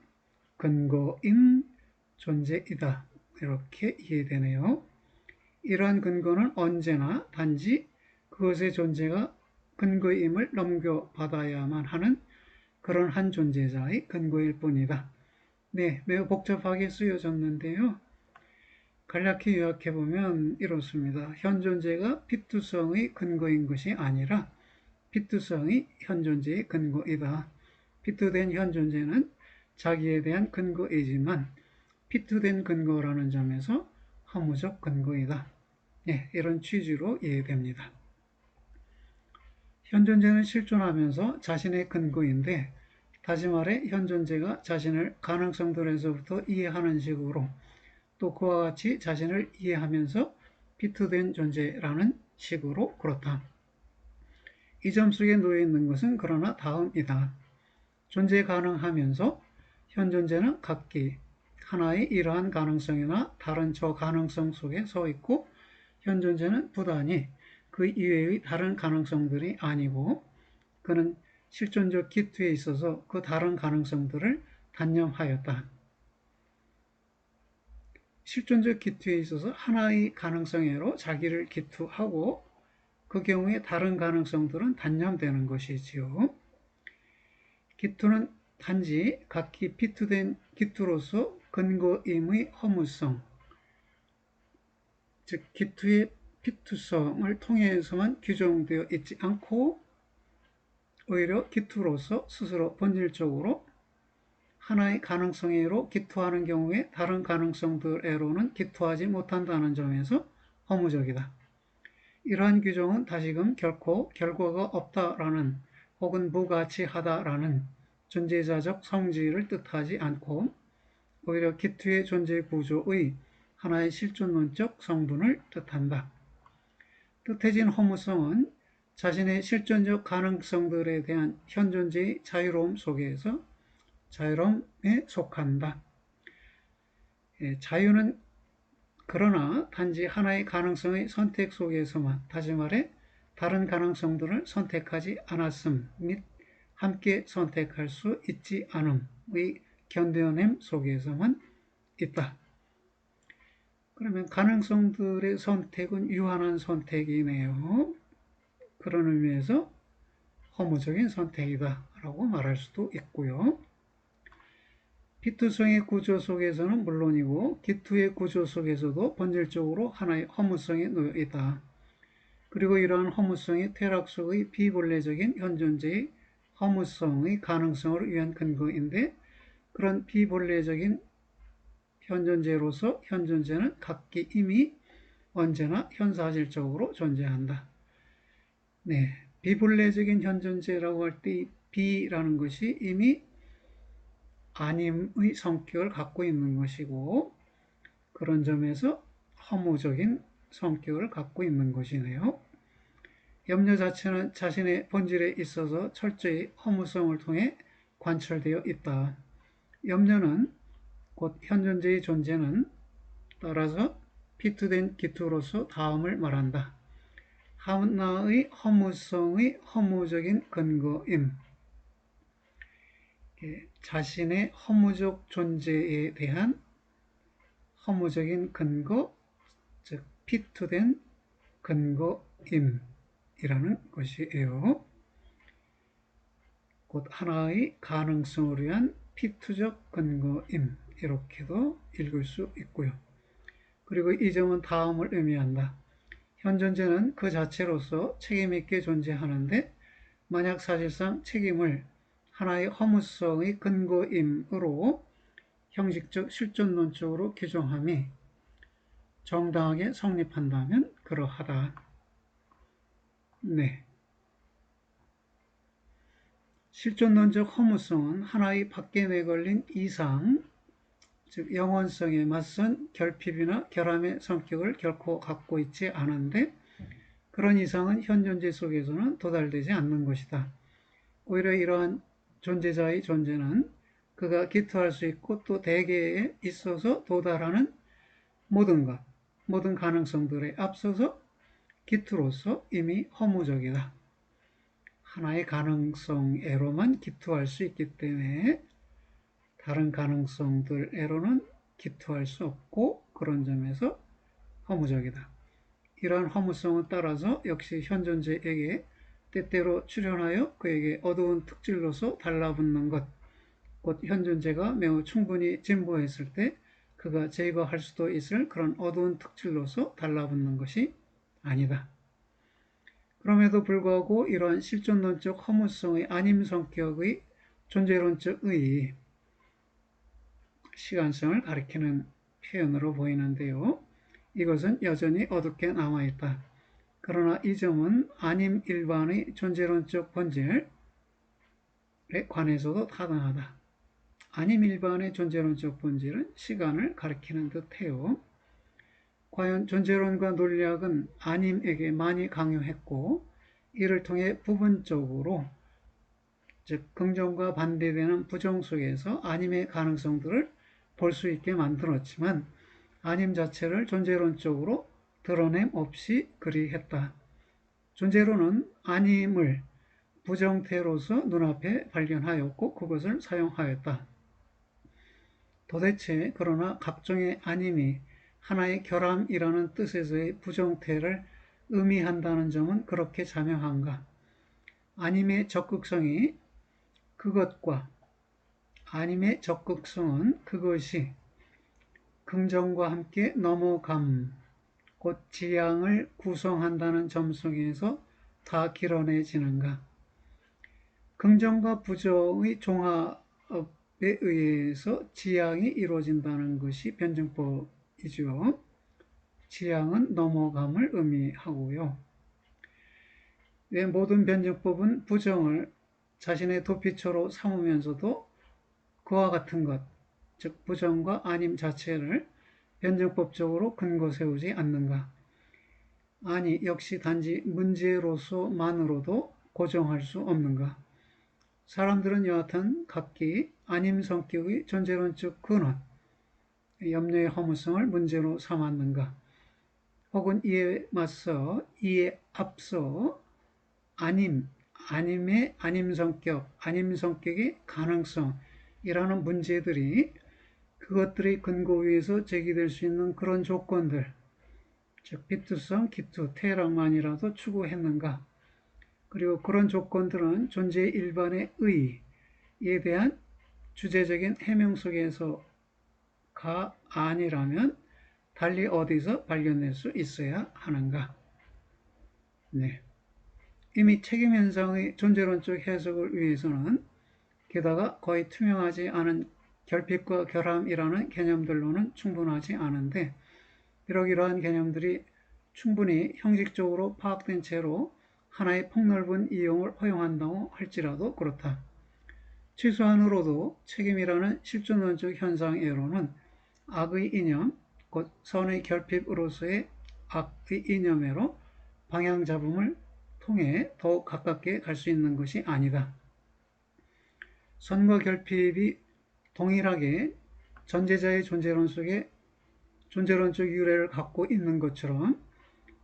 근거인 존재이다. 이렇게 이해되네요. 이러한 근거는 언제나 단지 그것의 존재가 근거임을 넘겨받아야만 하는 그런 한 존재자의 근거일 뿐이다. 네, 매우 복잡하게 쓰여졌는데요. 간략히 요약해보면 이렇습니다. 현존재가 피투성의 근거인 것이 아니라 피투성이 현존재의 근거이다. 피투된 현존재는 자기에 대한 근거이지만 피투된 근거라는 점에서 허무적 근거이다. 네, 이런 취지로 이해됩니다. 현존재는 실존하면서 자신의 근거인데 다시 말해 현존재가 자신을 가능성들에서부터 이해하는 식으로 또 그와 같이 자신을 이해하면서 피투된 존재라는 식으로 그렇다. 이 점 속에 놓여 있는 것은 그러나 다음이다. 존재 가능하면서 현존재는 각기 하나의 이러한 가능성이나 다른 저 가능성 속에 서 있고 현존재는 부단히 그 이외의 다른 가능성들이 아니고 그는 실존적 기투에 있어서 그 다른 가능성들을 단념하였다. 실존적 기투에 있어서 하나의 가능성으로 자기를 기투하고 그 경우에 다른 가능성들은 단념되는 것이지요. 기투는 단지 각기 피투된 기투로서 근거임의 허무성, 즉 기투의 피투성을 통해서만 규정되어 있지 않고 오히려 기투로서 스스로 본질적으로 하나의 가능성으로 기투하는 경우에 다른 가능성들에로는 기투하지 못한다는 점에서 허무적이다. 이러한 규정은 다시금 결코 결과가 없다라는 혹은 무가치하다라는 존재자적 성질을 뜻하지 않고 오히려 기투의 존재 구조의 하나의 실존론적 성분을 뜻한다. 뜻해진 허무성은 자신의 실존적 가능성들에 대한 현존재의 자유로움 속에서 자유로움에 속한다. 자유는 그러나 단지 하나의 가능성의 선택 속에서만, 다시 말해 다른 가능성들을 선택하지 않았음 및 함께 선택할 수 있지 않음의 견뎌냄 속에서만 있다. 그러면 가능성들의 선택은 유한한 선택이네요. 그런 의미에서 허무적인 선택이다 라고 말할 수도 있고요. 피투성의 구조 속에서는 물론이고 기투의 구조 속에서도 본질적으로 하나의 허무성이 놓여 있다. 그리고 이러한 허무성이 퇴락속의 비본래적인 현존재의 허무성의 가능성을 위한 근거인데, 그런 비본래적인 현존재로서 현존재는 각기 이미 언제나 현사실적으로 존재한다. 네, 비본래적인 현존재라고 할 때 비라는 것이 이미 아님의 성격을 갖고 있는 것이고, 그런 점에서 허무적인 성격을 갖고 있는 것이네요. 염려 자체는 자신의 본질에 있어서 철저히 허무성을 통해 관철되어 있다. 염려는 곧 현존재의 존재는 따라서 피투된 기투로서 다음을 말한다. 하나의 허무성의 허무적인 근거임. 자신의 허무적 존재에 대한 허무적인 근거, 즉 피투된 근거임이라는 것이에요. 곧 하나의 가능성을 위한 피투적 근거임, 이렇게도 읽을 수 있고요. 그리고 이 점은 다음을 의미한다. 현존재는 그 자체로서 책임있게 존재하는데, 만약 사실상 책임을 하나의 허무성의 근거임으로 형식적 실존론적으로 규정함이 정당하게 성립한다면 그러하다. 네. 실존론적 허무성은 하나의 밖에 내걸린 이상, 즉 영원성에 맞선 결핍이나 결함의 성격을 결코 갖고 있지 않은데, 그런 이상은 현존재 속에서는 도달되지 않는 것이다. 오히려 이러한 존재자의 존재는 그가 기투할 수 있고 또 대개에 있어서 도달하는 모든 것, 모든 가능성들에 앞서서 기투로서 이미 허무적이다. 하나의 가능성에로만 기투할 수 있기 때문에 다른 가능성들에로는 기투할 수 없고, 그런 점에서 허무적이다. 이러한 허무성은 따라서 역시 현존재에게 때때로 출현하여 그에게 어두운 특질로서 달라붙는 것, 곧 현존재가 매우 충분히 진보했을 때 그가 제거할 수도 있을 그런 어두운 특질로서 달라붙는 것이 아니다. 그럼에도 불구하고 이러한 실존론적 허무성의 아님 성격의 존재론적의 시간성을 가리키는 표현으로 보이는데요. 이것은 여전히 어둡게 남아있다. 그러나 이 점은 아님 일반의 존재론적 본질에 관해서도 타당하다. 아님 일반의 존재론적 본질은 시간을 가리키는 듯해요. 과연 존재론과 논리학은 아님에게 많이 강요했고, 이를 통해 부분적으로, 즉 긍정과 반대되는 부정 속에서 아님의 가능성들을 볼 수 있게 만들었지만, 아님 자체를 존재론적으로 드러냄 없이 그리했다. 존재론은 아님을 부정태로서 눈앞에 발견하였고 그것을 사용하였다. 도대체 그러나 각종의 아님이 하나의 결함이라는 뜻에서의 부정태를 의미한다는 점은 그렇게 자명한가? 아님의 적극성이 그것과 아님의 적극성은 그것이 긍정과 함께 넘어감, 곧 지향을 구성한다는 점 속에서 다 길어내지는가? 긍정과 부정의 종합 의해서 지향이 이루어진다는 것이 변증법이죠. 지향은 넘어감을 의미하고요. 왜 모든 변증법은 부정을 자신의 도피처로 삼으면서도 그와 같은 것, 즉 부정과 아님 자체를 변증법적으로 근거 세우지 않는가? 아니 역시 단지 문제로서만으로도 고정할 수 없는가? 사람들은 여하튼 각기 아님 성격의 존재론적 근원, 염려의 허무성을 문제로 삼았는가? 혹은 이에 앞서 아님 성격의 가능성이라는 문제들이 그것들의 근거 위에서 제기될 수 있는 그런 조건들, 즉 비투성, 기투, 태랑만이라도 추구했는가? 그리고 그런 조건들은 존재 일반의 의에 대한 주제적인 해명 속에서가 아니라면 달리 어디서 발견될 수 있어야 하는가? 네. 이미 책임현상의 존재론적 해석을 위해서는 게다가 거의 투명하지 않은 결핍과 결함이라는 개념들로는 충분하지 않은데, 비록 이러한 개념들이 충분히 형식적으로 파악된 채로 하나의 폭넓은 이용을 허용한다고 할지라도 그렇다. 최소한으로도 책임이라는 실존론적 현상애로는 악의 이념, 곧 선의 결핍으로서의 악의 이념애로 방향잡음을 통해 더욱 가깝게 갈 수 있는 것이 아니다. 선과 결핍이 동일하게 전제자의 존재론 속에 존재론적 유래를 갖고 있는 것처럼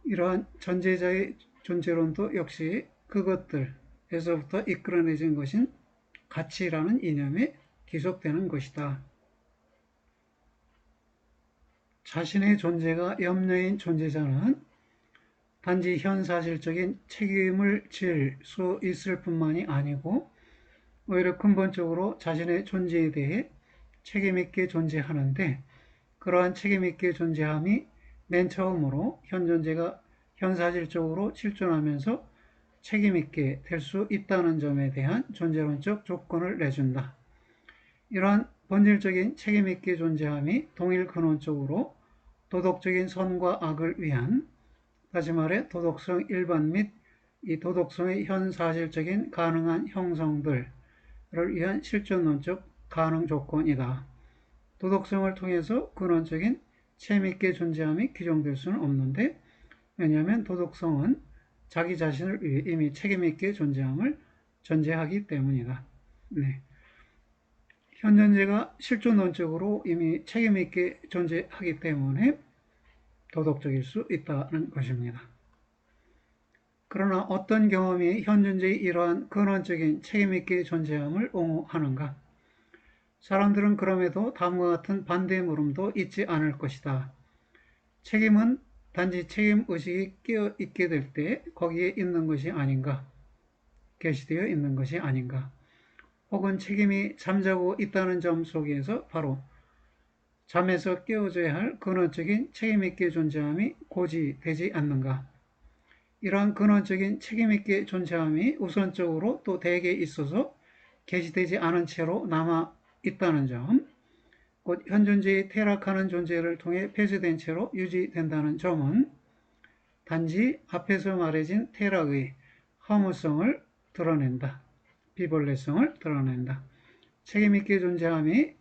이러한 전제자의 존재론도 역시 그것들에서부터 이끌어내진 것인 가치라는 이념에 기속되는 것이다. 자신의 존재가 염려인 존재자는 단지 현사실적인 책임을 질 수 있을 뿐만이 아니고 오히려 근본적으로 자신의 존재에 대해 책임있게 존재하는데, 그러한 책임있게 존재함이 맨 처음으로 현 존재가 현사실적으로 실존하면서 책임있게 될 수 있다는 점에 대한 존재론적 조건을 내준다. 이러한 본질적인 책임있게 존재함이 동일 근원적으로 도덕적인 선과 악을 위한, 다시 말해 도덕성 일반 및 이 도덕성의 현사실적인 가능한 형성들을 위한 실존론적 가능 조건이다. 도덕성을 통해서 근원적인 책임있게 존재함이 규정될 수는 없는데, 왜냐하면 도덕성은 자기 자신을 위해 이미 책임있게 존재함을 전제하기 때문이다. 네. 현 존재가 실존론적으로 이미 책임있게 존재하기 때문에 도덕적일 수 있다는 것입니다. 그러나 어떤 경험이 현 존재의 이러한 근원적인 책임있게 존재함을 옹호하는가? 사람들은 그럼에도 다음과 같은 반대 물음도 잊지 않을 것이다. 책임은 단지 책임의식이 깨어있게 될 때 거기에 있는 것이 아닌가? 계시되어 있는 것이 아닌가? 혹은 책임이 잠자고 있다는 점 속에서 바로 잠에서 깨어져야 할 근원적인 책임있게 존재함이 고지되지 않는가? 이러한 근원적인 책임있게 존재함이 우선적으로 또 대개 있어서 계시되지 않은 채로 남아 있다는 점, 곧 현 존재의 퇴락하는 존재를 통해 폐쇄된 채로 유지된다는 점은 단지 앞에서 말해진 퇴락의 허무성을 드러낸다. 비본래성을 드러낸다. 책임있게 존재함이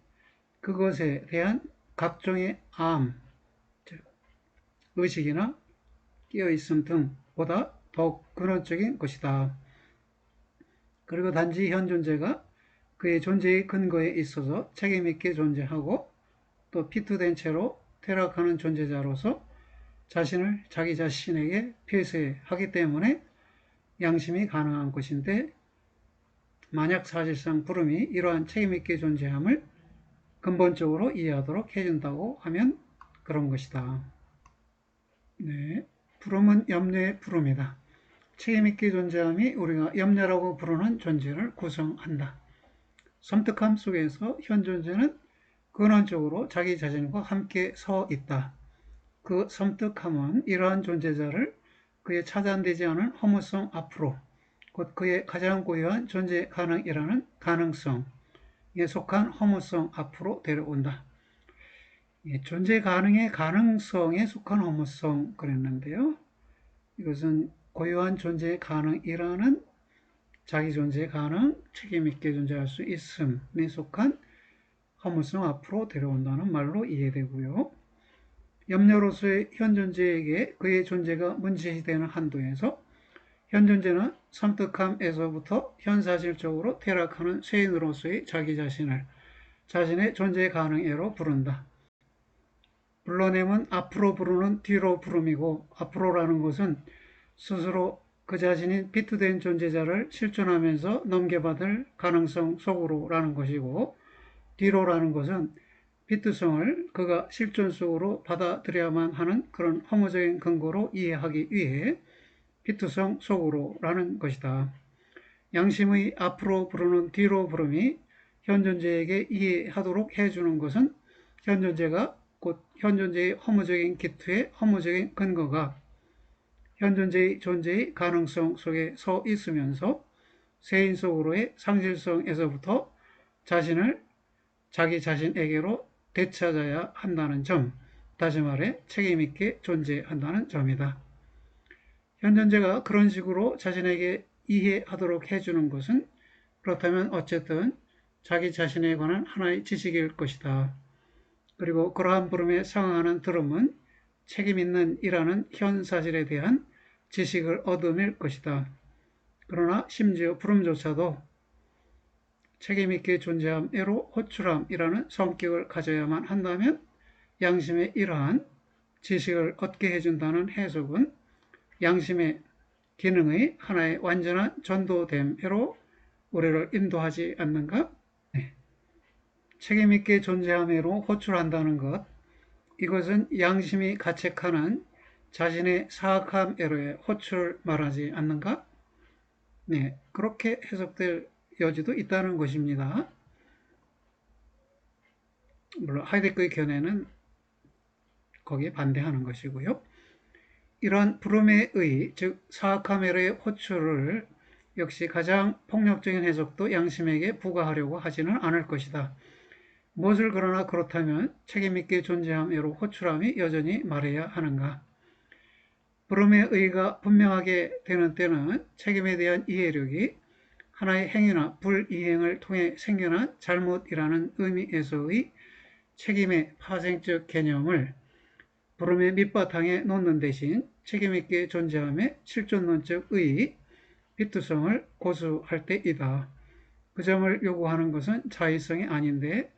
그것에 대한 각종의 즉 의식이나 깨어있음 등보다 더욱 근원적인 것이다. 그리고 단지 현 존재가 그의 존재의 근거에 있어서 책임있게 존재하고 또 피투된 채로 퇴락하는 존재자로서 자신을 자기 자신에게 폐쇄하기 때문에 양심이 가능한 것인데, 만약 사실상 불음이 이러한 책임있게 존재함을 근본적으로 이해하도록 해준다고 하면 그런 것이다. 네, 불음은 염려의 불음이다. 책임있게 존재함이 우리가 염려라고 부르는 존재를 구성한다. 섬뜩함 속에서 현 존재는 근원적으로 자기 자신과 함께 서 있다. 그 섬뜩함은 이러한 존재자를 그의 차단되지 않은 허무성 앞으로, 곧 그의 가장 고유한 존재 가능이라는 가능성, 속한 허무성 앞으로 데려온다. 존재 가능의 가능성에 속한 허무성 그랬는데요. 이것은 고유한 존재 가능이라는 자기 존재 가능, 책임 있게 존재할 수 있음에 속한 허무성 앞으로 데려온다는 말로 이해되고요. 염려로서의 현 존재에게 그의 존재가 문제시되는 한도에서 현 존재는 섬뜩함에서부터 현사실적으로 퇴락하는 쇠인으로서의 자기 자신을 자신의 존재 가능애로 부른다. 불러냄은 앞으로 부르는 뒤로 부름이고, 앞으로라는 것은 스스로 그 자신인 비트된 존재자를 실존하면서 넘겨받을 가능성 속으로라는 것이고, 뒤로라는 것은 비트성을 그가 실존 속으로 받아들여야만 하는 그런 허무적인 근거로 이해하기 위해 비트성 속으로라는 것이다. 양심의 앞으로 부르는 뒤로 부름이 현 존재에게 이해하도록 해주는 것은 현 존재가 곧 현 존재의 허무적인 기투의 허무적인 근거가 현 존재의 존재의 가능성 속에 서 있으면서 세인 속으로의 상실성에서부터 자신을 자기 자신에게로 되찾아야 한다는 점, 다시 말해 책임있게 존재한다는 점이다. 현 존재가 그런 식으로 자신에게 이해하도록 해주는 것은 그렇다면 어쨌든 자기 자신에 관한 하나의 지식일 것이다. 그리고 그러한 부름에 상응하는 들음은 책임있는 이라는 현 사실에 대한 지식을 얻음일 것이다. 그러나 심지어 부름조차도 책임있게 존재함애로 호출함이라는 성격을 가져야만 한다면 양심의 이러한 지식을 얻게 해준다는 해석은 양심의 기능의 하나의 완전한 전도됨애로 우리를 인도하지 않는가? 네. 책임있게 존재함애로 호출한다는 것, 이것은 양심이 가책하는 자신의 사악함애로의 호출을 말하지 않는가? 네, 그렇게 해석될 여지도 있다는 것입니다. 물론 하이데거의 견해는 거기에 반대하는 것이고요. 이러한 부름에 의, 즉 사악함에로의 호출을 역시 가장 폭력적인 해석도 양심에게 부과하려고 하지는 않을 것이다. 무엇을 그러나 그렇다면 책임있게 존재함에로 호출함이 여전히 말해야 하는가? 부름의 의가 분명하게 되는 때는 책임에 대한 이해력이 하나의 행위나 불이행을 통해 생겨난 잘못이라는 의미에서의 책임의 파생적 개념을 부름의 밑바탕에 놓는 대신 책임있게 존재함의 실존론적 의, 비투성을 고수할 때이다. 그 점을 요구하는 것은 자의성이 아닌데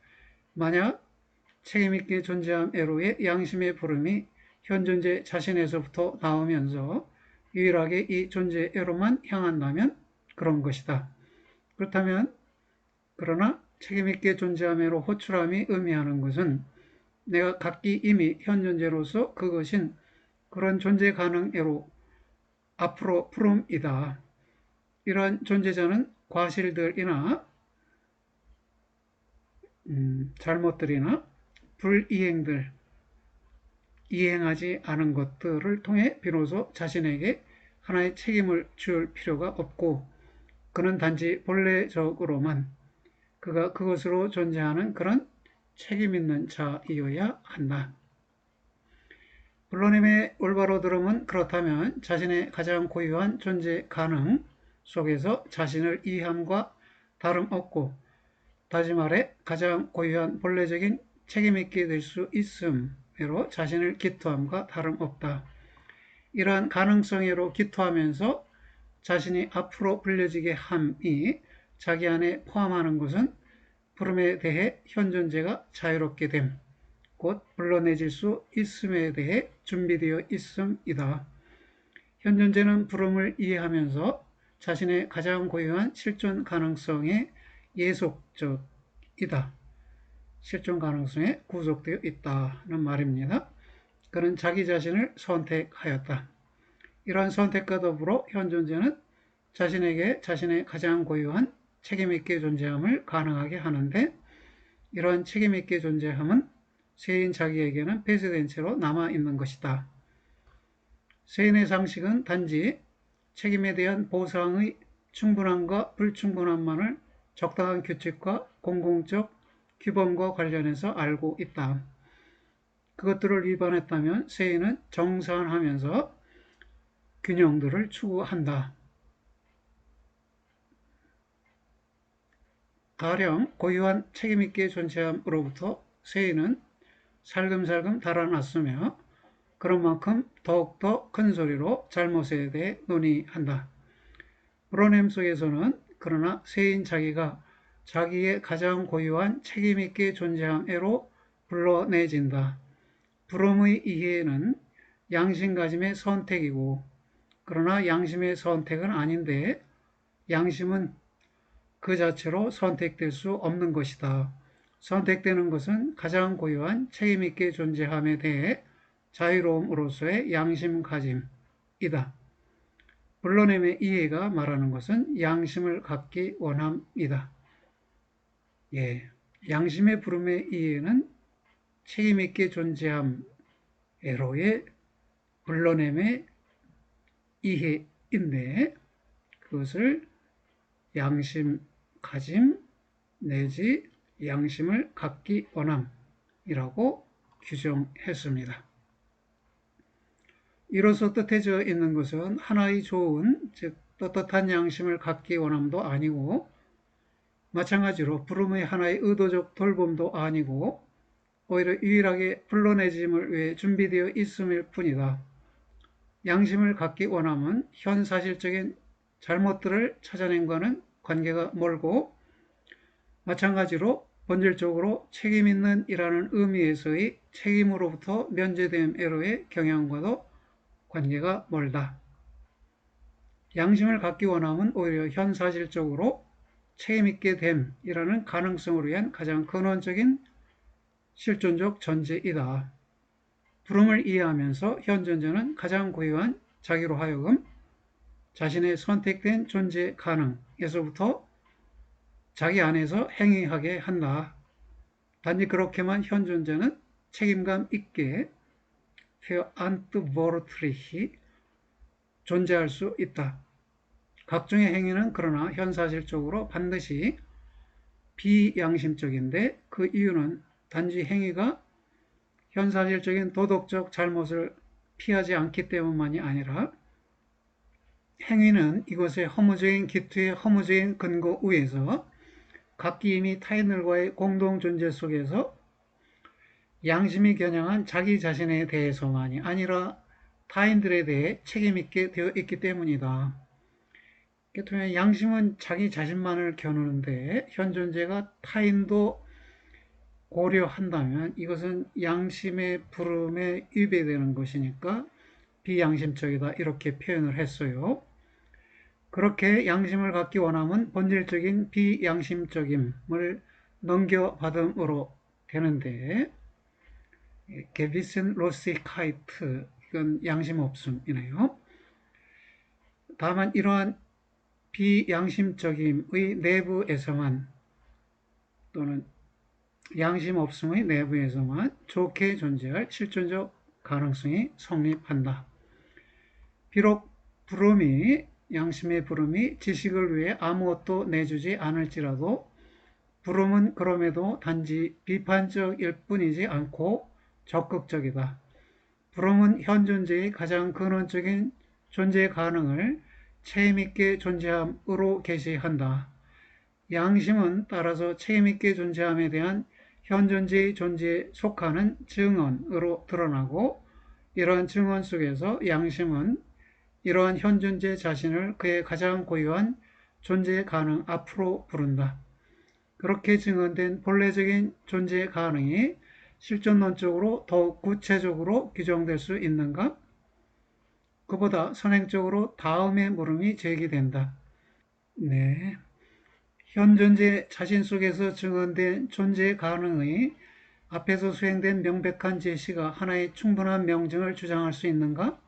만약 책임있게 존재함애로의 양심의 부름이 현 존재 자신에서부터 나오면서 유일하게 이 존재애로만 향한다면 그런 것이다. 그렇다면 그러나 책임있게 존재함애로 호출함이 의미하는 것은 내가 각기 이미 현 존재로서 그것인 그런 존재 가능애로 앞으로 부름이다. 이러한 존재자는 과실들이나 잘못들이나 불이행들, 이행하지 않은 것들을 통해 비로소 자신에게 하나의 책임을 줄 필요가 없고 그는 단지 본래적으로만 그가 그것으로 존재하는 그런 책임있는 자이어야 한다. 불러냄의 올바로 들음은 그렇다면 자신의 가장 고유한 존재 가능 속에서 자신을 이해함과 다름없고 다시 말해 가장 고유한 본래적인 책임있게 될 수 있음으로 자신을 기투함과 다름없다. 이러한 가능성으로 기투하면서 자신이 앞으로 불려지게 함이 자기 안에 포함하는 것은 부름에 대해 현 존재가 자유롭게 됨, 곧 불러내질 수 있음에 대해 준비되어 있음이다. 현 존재는 부름을 이해하면서 자신의 가장 고유한 실존 가능성에 예속적이다. 실존 가능성에 구속되어 있다는 말입니다. 그는 자기 자신을 선택하였다. 이러한 선택과 더불어 현 존재는 자신에게 자신의 가장 고유한 책임있게 존재함을 가능하게 하는데 이러한 책임있게 존재함은 세인 자기에게는 폐쇄된 채로 남아있는 것이다. 세인의 상식은 단지 책임에 대한 보상의 충분함과 불충분함만을 적당한 규칙과 공공적 규범과 관련해서 알고 있다. 그것들을 위반했다면 세인은 정산하면서 균형들을 추구한다. 가령 고유한 책임있게 존재함으로부터 세인은 살금살금 달아났으며 그런 만큼 더욱더 큰 소리로 잘못에 대해 논의한다. 브로넴 속에서는 그러나 세인 자기가 자기의 가장 고유한 책임있게 존재함으로 불러내진다. 브롬의 이해는 양심가짐의 선택이고 그러나 양심의 선택은 아닌데 양심은 그 자체로 선택될 수 없는 것이다. 선택되는 것은 가장 고유한 책임있게 존재함에 대해 자유로움으로서의 양심가짐이다. 블러넴의 이해가 말하는 것은 양심을 갖기 원함이다. 예, 양심의 부름의 이해는 책임있게 존재함 에로의 블러넴의 이해인데 그것을 양심 가짐 내지 양심을 갖기 원함이라고 규정했습니다. 이로써 뜻해져 있는 것은 하나의 좋은 즉 떳떳한 양심을 갖기 원함도 아니고 마찬가지로 부름의 하나의 의도적 돌봄도 아니고 오히려 유일하게 불러내짐을 위해 준비되어 있음일 뿐이다. 양심을 갖기 원함은 현사실적인 잘못들을 찾아낸과는 관계가 멀고 마찬가지로 본질적으로 책임있는 이라는 의미에서의 책임으로부터 면제됨에로의 경향과도 관계가 멀다. 양심을 갖기 원함은 오히려 현사실적으로 책임있게 됨이라는 가능성을 위한 가장 근원적인 실존적 전제이다. 부름을 이해하면서 현 존재는 가장 고유한 자기로 하여금 자신의 선택된 존재 가능에서부터 자기 안에서 행위하게 한다. 단지 그렇게만 현 존재는 책임감 있게 verantwortlich 존재할 수 있다. 각종의 행위는 그러나 현사실적으로 반드시 비양심적인데 그 이유는 단지 행위가 현사실적인 도덕적 잘못을 피하지 않기 때문만이 아니라 행위는 이것의 허무적인 기투의 허무적인 근거 위에서 각기 이미 타인들과의 공동존재 속에서 양심이 겨냥한 자기 자신에 대해서만이 아니라 타인들에 대해 책임있게 되어 있기 때문이다. 양심은 자기 자신만을 겨누는데 현 존재가 타인도 고려한다면 이것은 양심의 부름에 위배되는 것이니까 비양심적이다 이렇게 표현을 했어요. 그렇게 양심을 갖기 원함은 본질적인 비양심적임을 넘겨받음으로 되는데 게비슨로시카이트 이건 양심 없음이네요. 다만 이러한 비양심적임의 내부에서만 또는 양심 없음의 내부에서만 좋게 존재할 실존적 가능성이 성립한다. 비록 양심의 부름이 지식을 위해 아무것도 내주지 않을지라도 부름은 그럼에도 단지 비판적일 뿐이지 않고 적극적이다. 부름은 현 존재의 가장 근원적인 존재 가능을 책임있게 존재함으로 계시한다. 양심은 따라서 책임있게 존재함에 대한 현 존재의 존재에 속하는 증언으로 드러나고 이러한 증언 속에서 양심은 이러한 현 존재 자신을 그의 가장 고유한 존재 가능 앞으로 부른다. 그렇게 증언된 본래적인 존재 가능이 실존론적으로 더욱 구체적으로 규정될 수 있는가? 그보다 선행적으로 다음의 물음이 제기된다. 네. 현 존재 자신 속에서 증언된 존재 가능의 앞에서 수행된 명백한 제시가 하나의 충분한 명증을 주장할 수 있는가?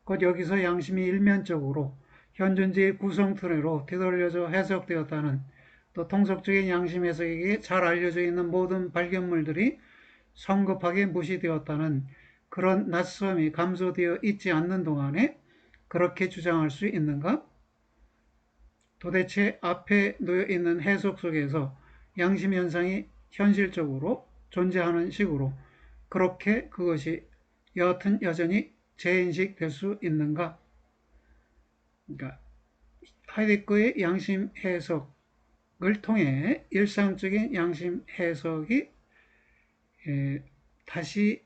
곧 여기서 양심이 일면적으로 현 존재의 구성틀으로 되돌려져 해석되었다는 또 통속적인 양심 해석에게 잘 알려져 있는 모든 발견물들이 성급하게 무시되었다는 그런 낯섦이 감소되어 있지 않는 동안에 그렇게 주장할 수 있는가? 도대체 앞에 놓여 있는 해석 속에서 양심 현상이 현실적으로 존재하는 식으로 그렇게 그것이 여하튼 여전히 재인식 될 수 있는가? 그러니까 하이데거의 양심 해석을 통해 일상적인 양심 해석이 다시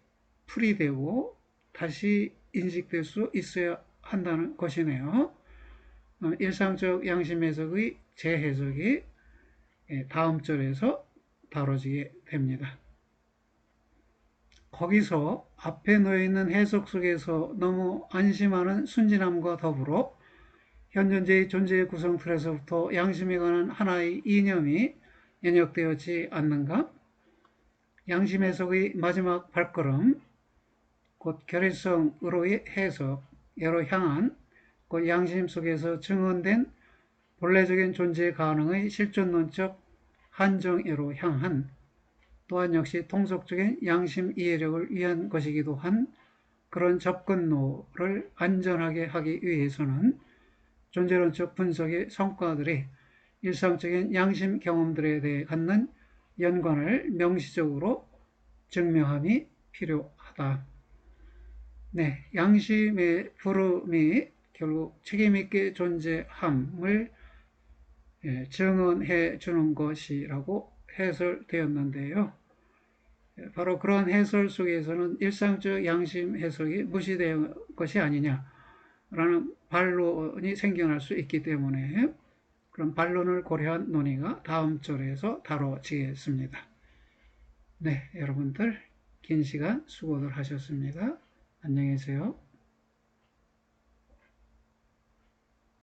풀이되고 다시 인식될 수 있어야 한다는 것이네요. 일상적 양심 해석의 재해석이 다음 절에서 다뤄지게 됩니다. 거기서 앞에 놓여있는 해석 속에서 너무 안심하는 순진함과 더불어 현존제의 존재의 구성 틀에서부터 양심에 관한 하나의 이념이 연역되었지 않는가? 양심 해석의 마지막 발걸음, 곧 결의성으로의 해석으로 향한 곧 양심 속에서 증언된 본래적인 존재 가능의 실존론적 한정애로 향한 또한 역시 통속적인 양심 이해력을 위한 것이기도 한 그런 접근로를 안전하게 하기 위해서는 존재론적 분석의 성과들이 일상적인 양심 경험들에 대해 갖는 연관을 명시적으로 증명함이 필요하다. 네, 양심의 부름이 결국 책임있게 존재함을 증언해 주는 것이라고 해설되었는데요. 바로 그런 해설 속에서는 일상적 양심 해석이 무시된 것이 아니냐라는 반론이 생겨날 수 있기 때문에 그런 반론을 고려한 논의가 다음 절에서 다뤄지겠습니다. 네, 여러분들 긴 시간 수고들 하셨습니다. 안녕히 계세요.